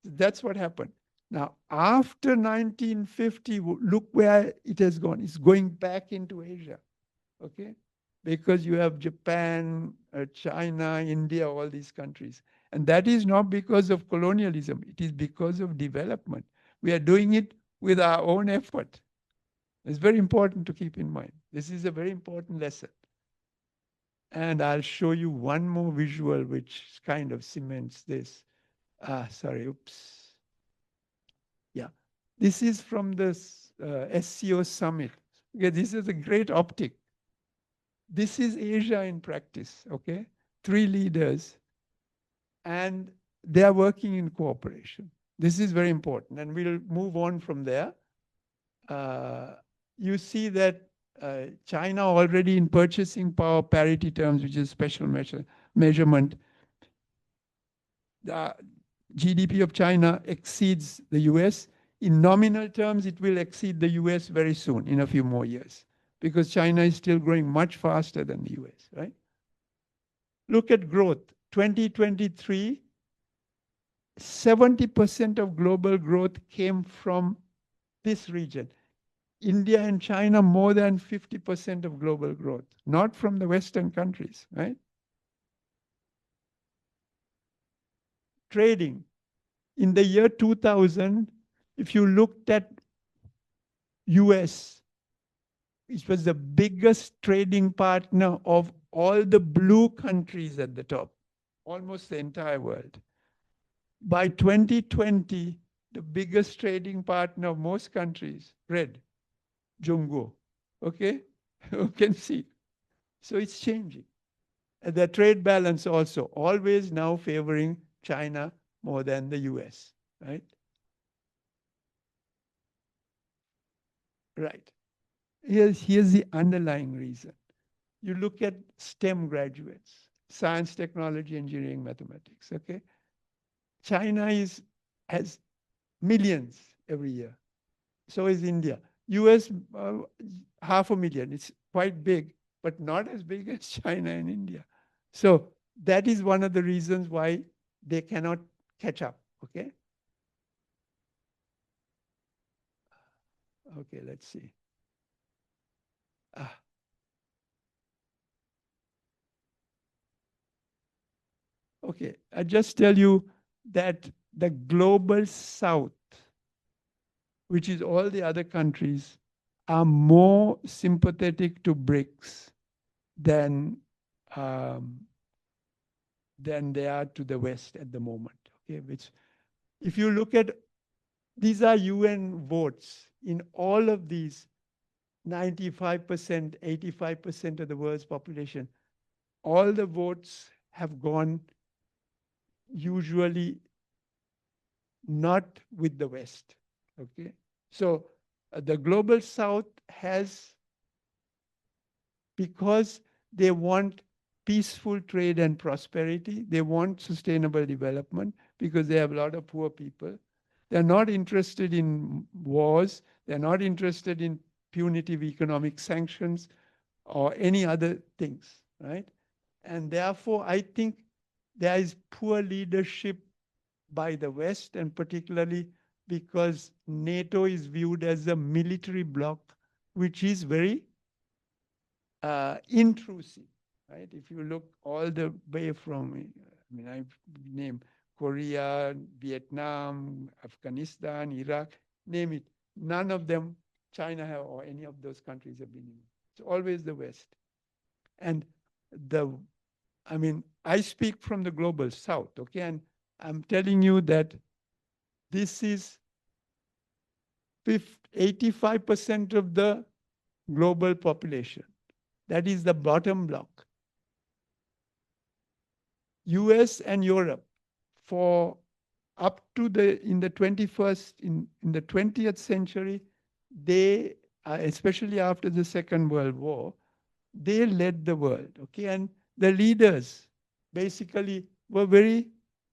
That's what happened. Now, after 1950, look where it has gone. It's going back into Asia, okay? Because you have Japan, China, India, all these countries. And that is not because of colonialism. It is because of development. We are doing it with our own effort. It's very important to keep in mind. This is a very important lesson. And I'll show you one more visual which kind of cements this. Sorry, oops. Yeah. This is from the SCO summit. Okay, this is a great optic. This is Asia in practice, okay? 3 leaders, and they are working in cooperation. This is very important, and we'll move on from there. You see that China already in purchasing power parity terms, which is special measurement, the GDP of China exceeds the US. In nominal terms, it will exceed the US very soon, in a few more years, because China is still growing much faster than the US, right? Look at growth. 2023, 70% of global growth came from this region. India and China, more than 50% of global growth, not from the Western countries, right? Trading. In the year 2000, if you looked at US, it was the biggest trading partner of all the blue countries at the top, almost the entire world. By 2020, the biggest trading partner of most countries, red, Jungo. Okay? You can see. So it's changing. And the trade balance also, always now favoring China more than the US, right? Right. Here's the underlying reason. You look at STEM graduates, science, technology, engineering, mathematics, okay? China has millions every year. So is India. US, 500,000. It's quite big, but not as big as China and India. So that is one of the reasons why they cannot catch up, okay? Okay, let's see. Okay, I just tell you that the global south, which is all the other countries, are more sympathetic to BRICS than they are to the West at the moment. Okay, which, if you look at, these are UN votes. In all of these, 95%, 85% of the world's population, all the votes have gone usually not with the West. Okay, so the global South has, because they want peaceful trade and prosperity, they want sustainable development because they have a lot of poor people. They're not interested in wars. They're not interested in punitive economic sanctions or any other things, right? And therefore, I think there is poor leadership by the West, and particularly because NATO is viewed as a military bloc, which is very intrusive, right? If you look all the way from, I mean, I've named Korea, Vietnam, Afghanistan, Iraq, name it. None of them, China or any of those countries have been in. It's always the West. And I mean, I speak from the global South, okay? And I'm telling you that this is 85% of the global population. That is the bottom block. US and Europe, for up to in the 20th century, they, especially after the Second World War, they led the world, okay? And the leaders basically were very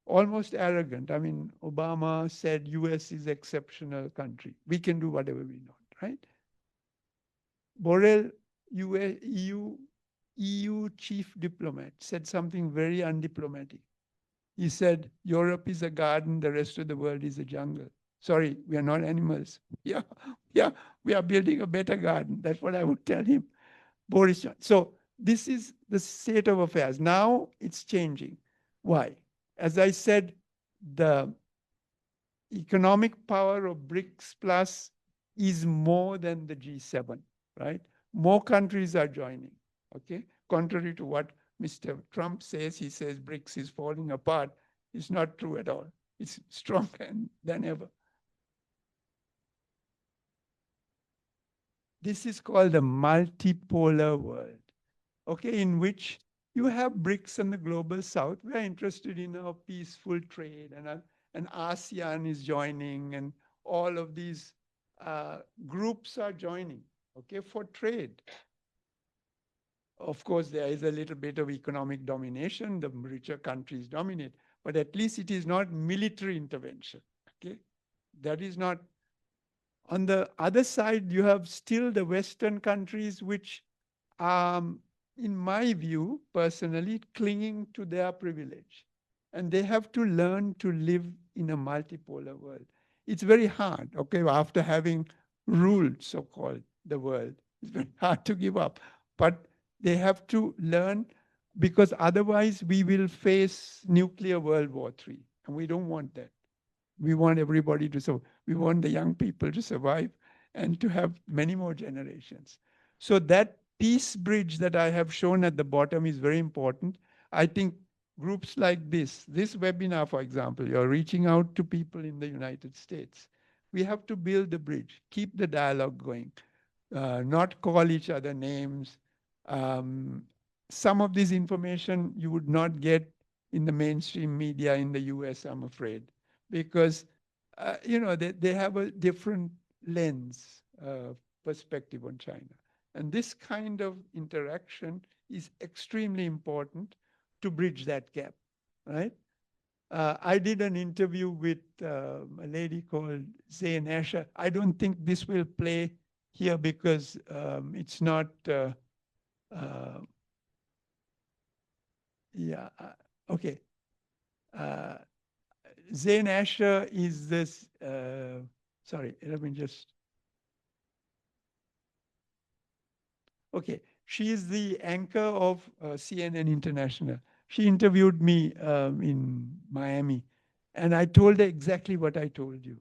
almost arrogant. I mean, Obama said US is exceptional country. We can do whatever we want, right? Borrell, EU chief diplomat, said something very undiplomatic. He said, Europe is a garden, the rest of the world is a jungle. Sorry, we are not animals. Yeah, we are building a better garden. That's what I would tell him. Boris Johnson. So this is the state of affairs. Now it's changing. Why? As I said, the economic power of BRICS Plus is more than the G7, right? More countries are joining, okay? Contrary to what Mr. Trump says, he says BRICS is falling apart. It's not true at all. It's stronger than ever. This is called the multipolar world, okay, in which you have BRICS and the global South. We are interested in a peaceful trade, and ASEAN is joining, and all of these groups are joining, okay, for trade. Of course, there is a little bit of economic domination. The richer countries dominate, but at least it is not military intervention, okay? That is not. On the other side, you have still the Western countries, which, in my view, personally, clinging to their privilege. And they have to learn to live in a multipolar world. It's very hard, okay, after having ruled, so-called, the world. It's very hard to give up. But they have to learn, because otherwise we will face nuclear World War III. And we don't want that. We want everybody to survive. We want the young people to survive and to have many more generations. So that peace bridge that I have shown at the bottom is very important. I think groups like this webinar, for example, you're reaching out to people in the United States. We have to build the bridge, keep the dialogue going, not call each other names. Some of this information you would not get in the mainstream media in the US, I'm afraid, because they have a different lens perspective on China. And this kind of interaction is extremely important to bridge that gap, right? I did an interview with a lady called Zain Asher. I don't think this will play here because it's not, okay. Zain Asher is this, sorry, let me just, okay. She is the anchor of CNN International. She interviewed me in Miami, and I told her exactly what I told you.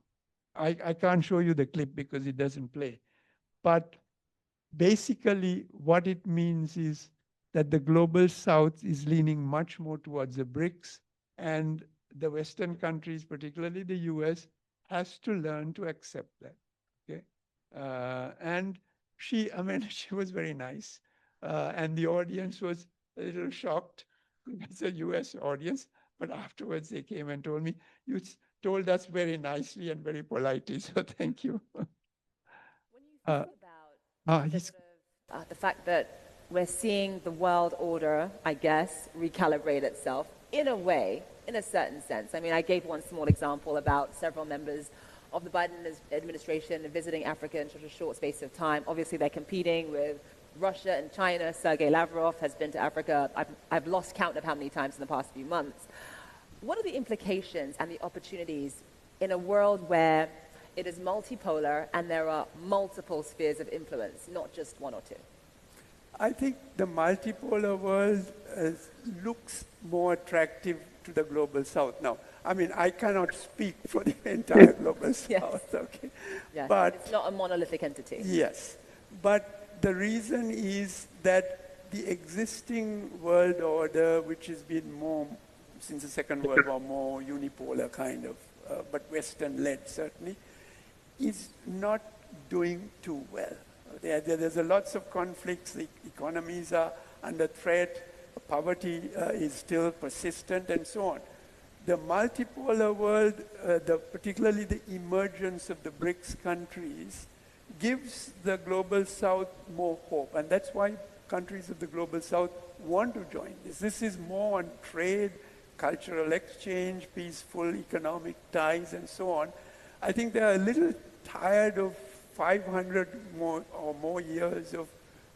I can't show you the clip because it doesn't play. But basically, what it means is that the global South is leaning much more towards the BRICS, and the Western countries, particularly the US, has to learn to accept that. Okay, and I mean, she was very nice. And the audience was a little shocked. It's a US audience. But afterwards, they came and told me, you told us very nicely and very politely. So thank you. When you Uh, think about he's, the fact that we're seeing the world order, I guess, recalibrate itself in a way, in a certain sense. I mean, I gave one small example about several members of the Biden administration visiting Africa in such a short space of time. Obviously, they're competing with Russia and China. Sergei Lavrov has been to Africa. I've lost count of how many times in the past few months. What are the implications and the opportunities in a world where it is multipolar and there are multiple spheres of influence, not just one or two? I think the multipolar world looks more attractive to the global south now. I mean, I cannot speak for the entire global south, okay? Yes, But it's not a monolithic entity. yes, but the reason is that the existing world order, which has been more, since the Second World War, more unipolar kind of, but Western-led certainly, is not doing too well. There's a lots of conflicts, the economies are under threat, poverty is still persistent, and so on. The multipolar world, particularly the emergence of the BRICS countries, gives the global south more hope. And that's why countries of the global south want to join this. This is more on trade, cultural exchange, peaceful economic ties, and so on. I think they are a little tired of 500 or more years of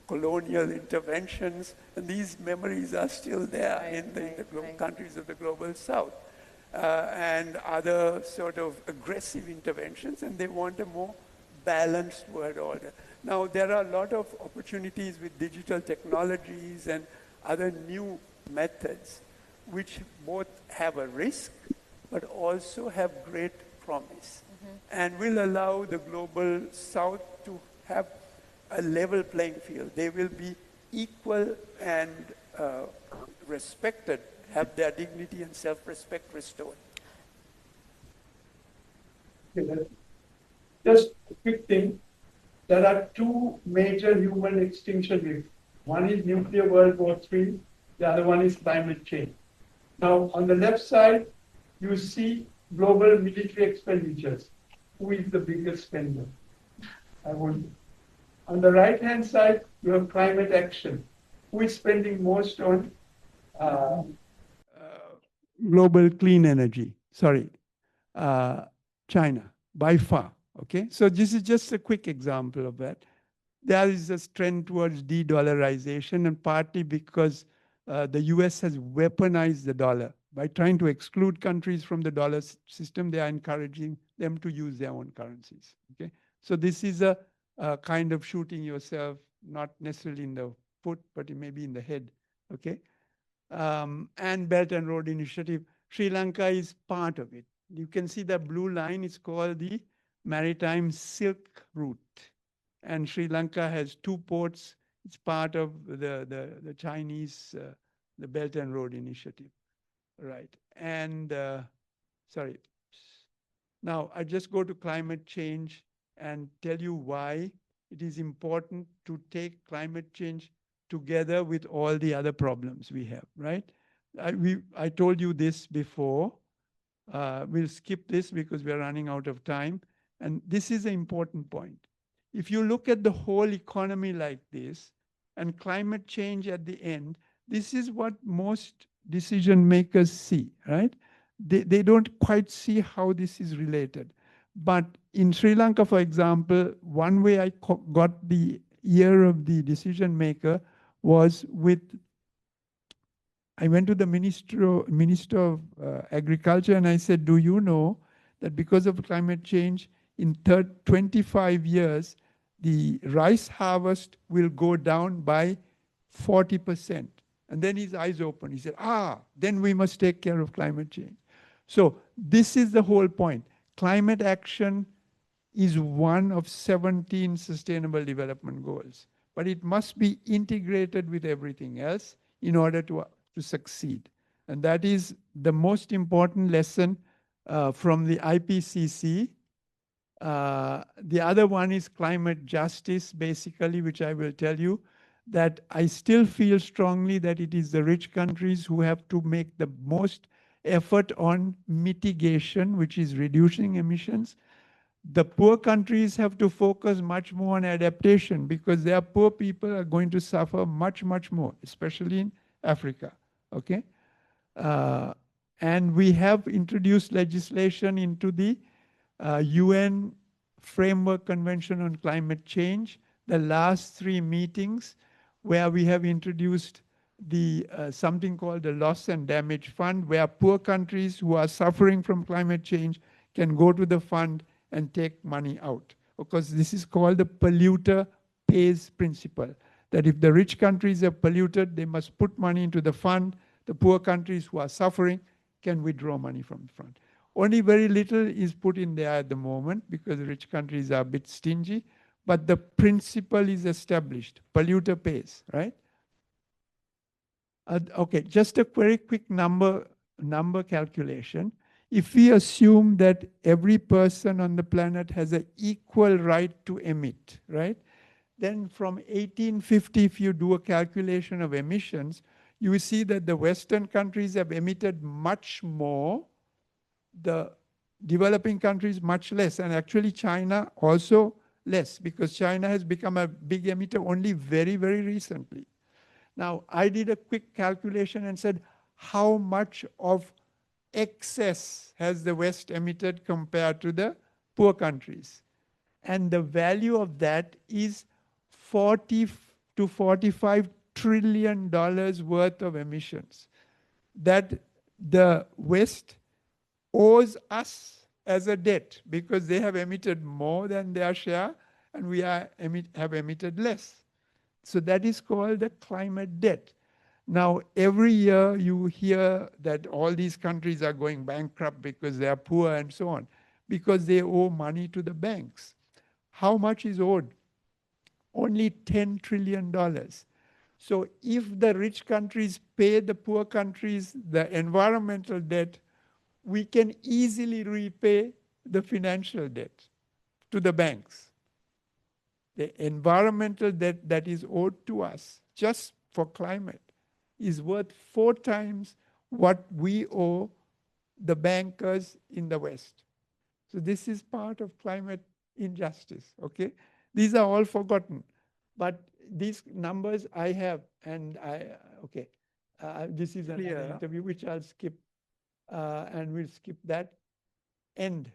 colonial interventions, and these memories are still there in the countries of the global south. And other sort of aggressive interventions, and they want a more balanced world order. Now, there are a lot of opportunities with digital technologies and other new methods, which both have a risk, but also have great promise, and will allow the global south to have a level playing field. They will be equal and respected, have their dignity and self-respect restored. Just a quick thing. There are two major human extinction risks. One is nuclear World War III, the other one is climate change. Now, on the left side, you see global military expenditures. Who is the biggest spender? I wonder. On the right-hand side, you have climate action. Who is spending most on global clean energy? Sorry, China, by far. Okay, so this is just a quick example of that. There is a trend towards de-dollarization, and partly because the US has weaponized the dollar. By trying to exclude countries from the dollar system, they are encouraging them to use their own currencies. Okay, so this is a kind of shooting yourself, not necessarily in the foot, but maybe in the head. Okay, and Belt and Road Initiative. Sri Lanka is part of it. You can see the blue line is called the Maritime Silk Route. And Sri Lanka has 2 ports. It's part of the Chinese, the Belt and Road Initiative. Right. And sorry. Now, I just go to climate change and tell you why it is important to take climate change together with all the other problems we have, right? I told you this before. We'll skip this because we're running out of time. And this is an important point. If you look at the whole economy like this, and climate change at the end, this is what most decision makers see, right? They don't quite see how this is related. But in Sri Lanka, for example, one way I got the ear of the decision maker was with, I went to the Minister of Agriculture and I said, do you know that because of climate change, in 25 years, the rice harvest will go down by 40%. And then his eyes opened. He said, then we must take care of climate change. So this is the whole point. Climate action is one of 17 sustainable development goals, but it must be integrated with everything else in order to succeed. And that is the most important lesson from the IPCC The other one is climate justice, basically, which I will tell you that I still feel strongly that it is the rich countries who have to make the most effort on mitigation, which is reducing emissions. The poor countries have to focus much more on adaptation because their poor people are going to suffer much, much more, especially in Africa. Okay? And we have introduced legislation into the UN Framework Convention on Climate Change, the last 3 meetings where we have introduced the something called the Loss and Damage Fund, where poor countries who are suffering from climate change can go to the fund and take money out. Because this is called the polluter pays principle, that if the rich countries have polluted, they must put money into the fund. The poor countries who are suffering can withdraw money from the fund. Only very little is put in there at the moment because rich countries are a bit stingy, but the principle is established. Polluter pays, right? Okay, just a very quick number calculation. If we assume that every person on the planet has an equal right to emit, right? Then from 1850, if you do a calculation of emissions, you will see that the Western countries have emitted much more, the developing countries much less, and actually China also less, because China has become a big emitter only very, very recently. Now, I did a quick calculation and said, how much of excess has the West emitted compared to the poor countries? And the value of that is $40 to $45 trillion worth of emissions that the West owes us as a debt because they have emitted more than their share and we have emitted less. So that is called the climate debt. Now, every year you hear that all these countries are going bankrupt because they are poor and so on, because they owe money to the banks. How much is owed? Only $10 trillion. So if the rich countries pay the poor countries the environmental debt, we can easily repay the financial debt to the banks. The environmental debt that is owed to us just for climate is worth 4 times what we owe the bankers in the West. So this is part of climate injustice, okay? These are all forgotten. But these numbers I have, and this is an interview which I'll skip, and we'll skip that. And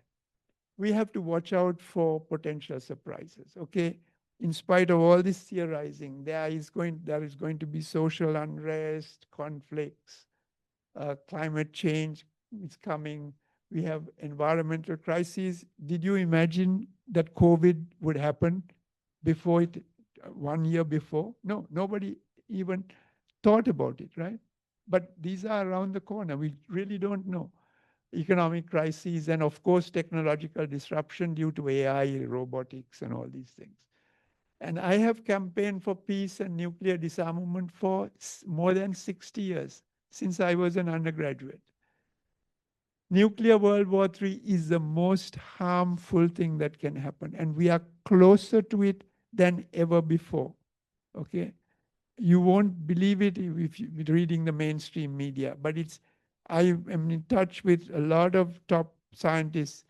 we have to watch out for potential surprises, okay? In spite of all this theorizing, there is going to be social unrest, conflicts, climate change is coming. We have environmental crises. Did you imagine that COVID would happen before it, 1 year before? No, nobody even thought about it, right? But these are around the corner. We really don't know. Economic crises and, of course, technological disruption due to AI, robotics, and all these things. And I have campaigned for peace and nuclear disarmament for more than 60 years, since I was an undergraduate. Nuclear World War III is the most harmful thing that can happen, and we are closer to it than ever before, okay? You won't believe it if you're reading the mainstream media, but I am in touch with a lot of top scientists.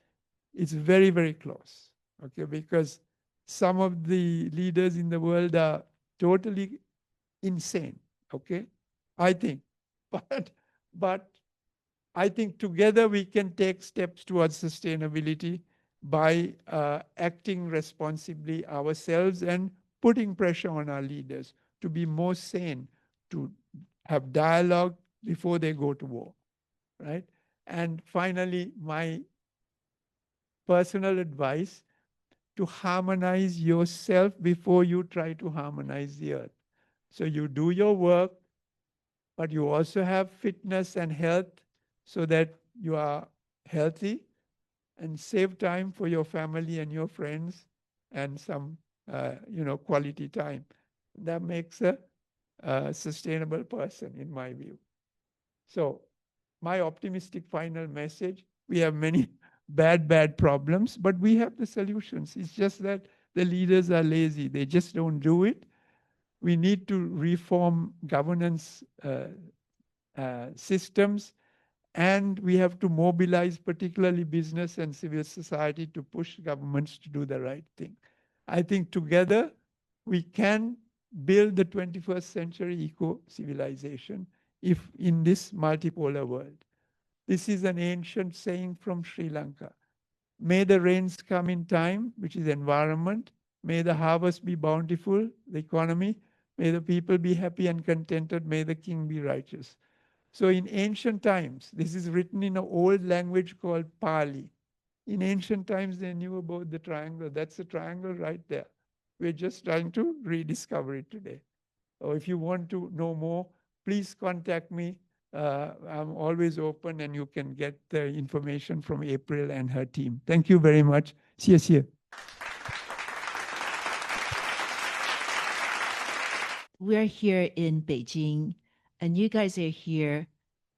It's very, very close, okay? Because some of the leaders in the world are totally insane, okay? I think. But I think together we can take steps towards sustainability by acting responsibly ourselves and putting pressure on our leaders to be more sane, to have dialogue before they go to war, right? And finally, my personal advice, to harmonize yourself before you try to harmonize the earth. So you do your work, but you also have fitness and health so that you are healthy and save time for your family and your friends and some, quality time. That makes a sustainable person, in my view. So my optimistic final message, we have many bad problems, but we have the solutions. It's just that the leaders are lazy. They just don't do it. We need to reform governance systems, and we have to mobilize particularly business and civil society to push governments to do the right thing. I think together we can build the 21st century eco-civilization if in this multipolar world. This is an ancient saying from Sri Lanka. May the rains come in time, which is environment. May the harvest be bountiful, the economy. May the people be happy and contented. May the king be righteous. So in ancient times, this is written in an old language called Pali. In ancient times, they knew about the triangle. That's the triangle right there. We're just trying to rediscover it today. Or if you want to know more, please contact me. I'm always open, and you can get the information from April and her team. Thank you very much. See you. We're here in Beijing, and you guys are here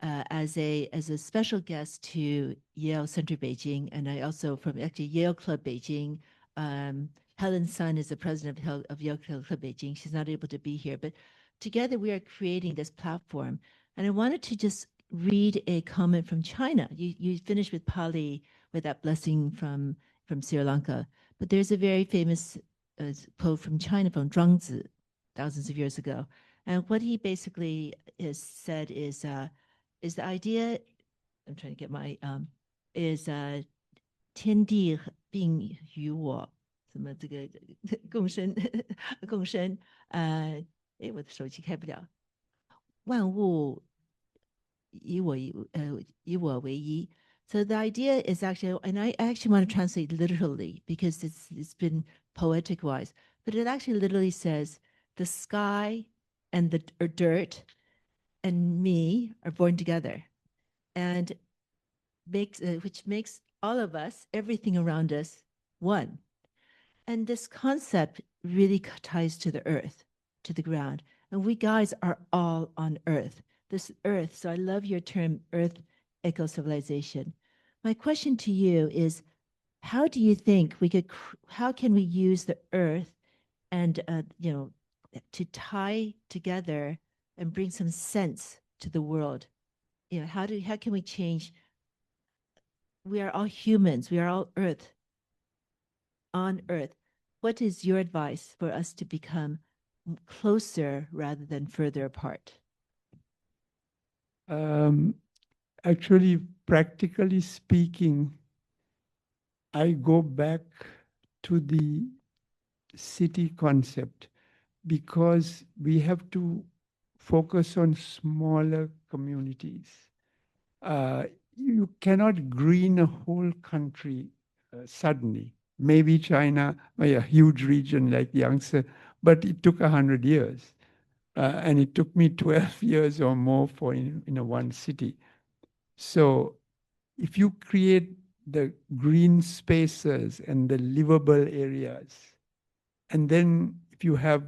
as a special guest to Yale Center Beijing, and I also from actually Yale Club Beijing. Helen Sun is the president of Yale Club Beijing. She's not able to be here, but together we are creating this platform. And I wanted to just read a comment from China. You finished with Pali, with that blessing from Sri Lanka, but there's a very famous quote from China, from Zhuangzi, thousands of years ago. And what he basically has said is the idea, I'm trying to get my, is 天地并于我，什么这个共生共生，我的手机开不了，万物以我为一. So the idea is actually, and I actually want to translate literally because it's been poetic wise, but it actually literally says the sky and the dirt and me are born together, and which makes all of us, everything around us, one. And this concept really ties to the earth, to the ground. And we guys are all on earth, this earth. So I love your term, earth eco-civilization. My question to you is, how do you think how can we use the earth and, to tie together and bring some sense to the world? How can we change? We are all humans. We are all earth, on earth. What is your advice for us to become closer rather than further apart? Actually, practically speaking, I go back to the city concept because we have to focus on smaller communities. You cannot green a whole country suddenly. Maybe China, a huge region like Yangtze, but it took 100 years. And it took me 12 years or more for in one city. So if you create the green spaces and the livable areas, and then if you have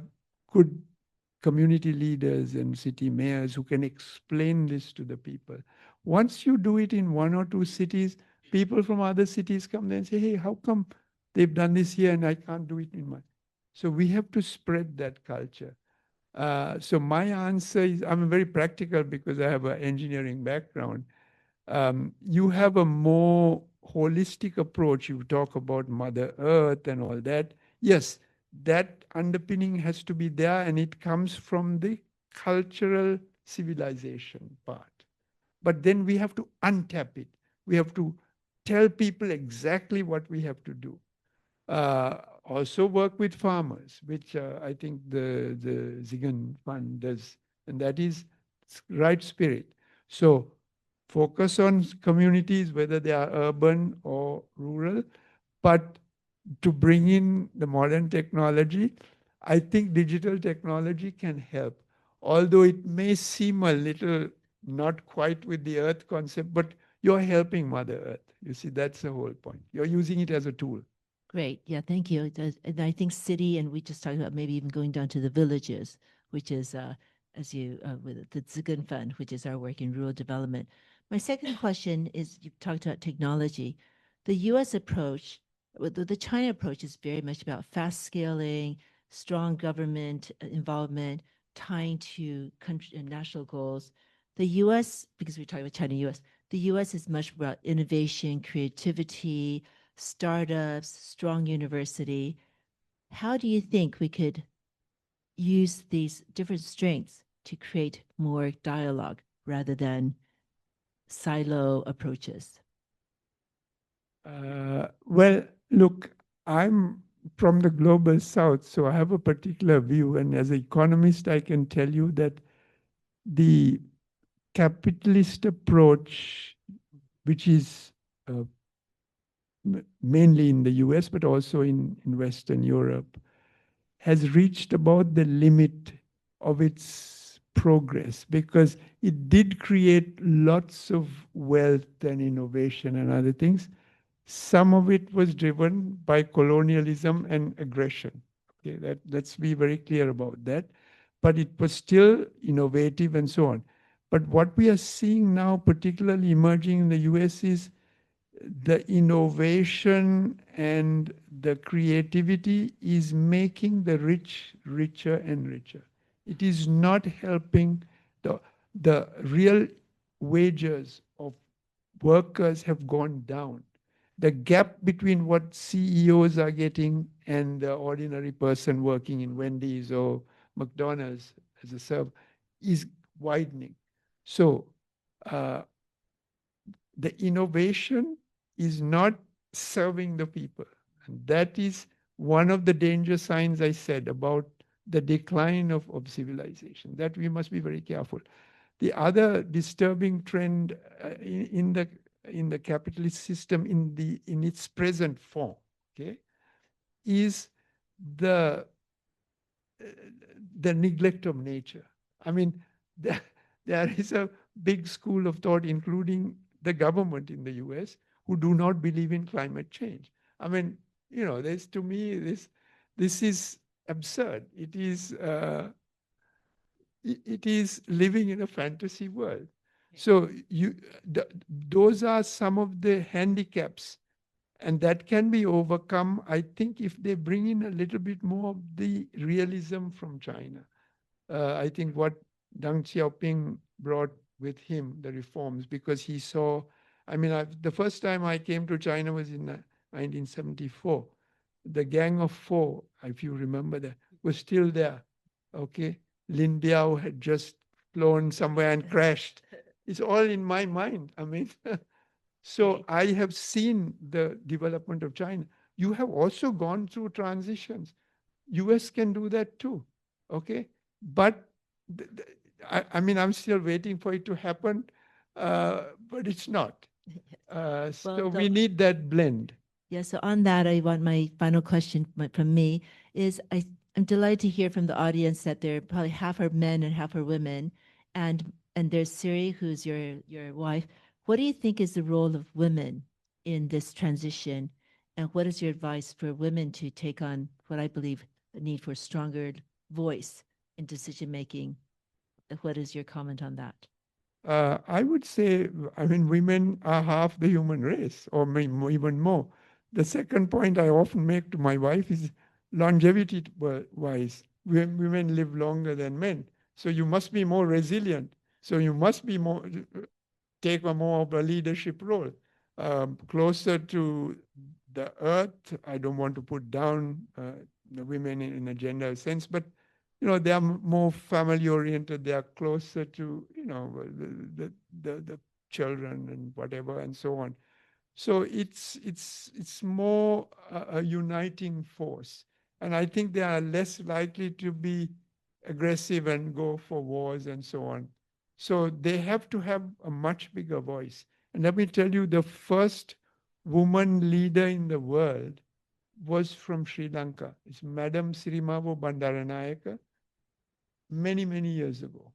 good community leaders and city mayors who can explain this to the people, once you do it in one or two cities, people from other cities come there and say, hey, how come they've done this here and I can't do it in mine? So we have to spread that culture. So my answer is, I'm very practical because I have an engineering background. You have a more holistic approach. You talk about Mother Earth and all that. Yes, that underpinning has to be there, and it comes from the cultural civilization part. But then we have to untap it. We have to tell people exactly what we have to do. Also work with farmers, which I think the Zigan Fund does, and that is right spirit. So focus on communities, whether they are urban or rural, but to bring in the modern technology, I think digital technology can help. Although it may seem a little not quite with the earth concept, but you're helping Mother Earth. You see, that's the whole point. You're using it as a tool. Great. Yeah, thank you. And I think city, and we just talked about maybe even going down to the villages, which is, as you, with the Zigan Fund, which is our work in rural development. My second question is, you talked about technology. The U.S. approach, the China approach is very much about fast scaling, strong government involvement, tying to country and national goals. The U.S., because we're talking about China, U.S., the U.S. is much about innovation, creativity, startups, strong university. How do you think we could use these different strengths to create more dialogue rather than silo approaches? Well, look, I'm from the global south, so I have a particular view. And as an economist, I can tell you that the capitalist approach, which is mainly in the US, but also in Western Europe, has reached about the limit of its progress, because it did create lots of wealth and innovation and other things. Some of it was driven by colonialism and aggression. Okay, let's be very clear about that. But it was still innovative and so on. But what we are seeing now, particularly emerging in the US, is the innovation and the creativity is making the rich richer and richer. It is not helping the real wages of workers have gone down. The gap between what CEOs are getting and the ordinary person working in Wendy's or McDonald's as a server is widening. So the innovation is not serving the people. And that is one of the danger signs I said about the decline of civilization, that we must be very careful. The other disturbing trend in the capitalist system in its present form, okay, is the neglect of nature. I mean, there is a big school of thought, including the government in the US, who do not believe in climate change. I mean, you know, to me, this is absurd. It is living in a fantasy world. So those are some of the handicaps, and that can be overcome, I think, if they bring in a little bit more of the realism from China. I think what Deng Xiaoping brought with him, the reforms, because he saw, I mean, the first time I came to China was in 1974. The Gang of Four, if you remember that, was still there. Okay, Lin Biao had just flown somewhere and crashed. It's all in my mind. I mean, so I have seen the development of China. You have also gone through transitions. US can do that too. Okay, but I mean, I'm still waiting for it to happen, but it's not. So we need that blend. Yeah, so on that, I want my final question from me is I'm delighted to hear from the audience that they're probably half are men and half are women. And there's Siri, who's your wife. What do you think is the role of women in this transition? And what is your advice for women to take on what I believe the need for a stronger voice in decision making? What is your comment on that? I would say, I mean, women are half the human race, or even more. The second point I often make to my wife is longevity-wise. Women live longer than men. So you must be more resilient. So you must be take more of a leadership role, closer to the earth. I don't want to put down the women in a gender sense, but you know, they are more family oriented. They are closer to, you know, the children and whatever and so on. So it's more a uniting force. And I think they are less likely to be aggressive and go for wars and so on. So they have to have a much bigger voice. And let me tell you, the first woman leader in the world was from Sri Lanka. It's Madam Sirimavo Bandaranayake, many, many years ago.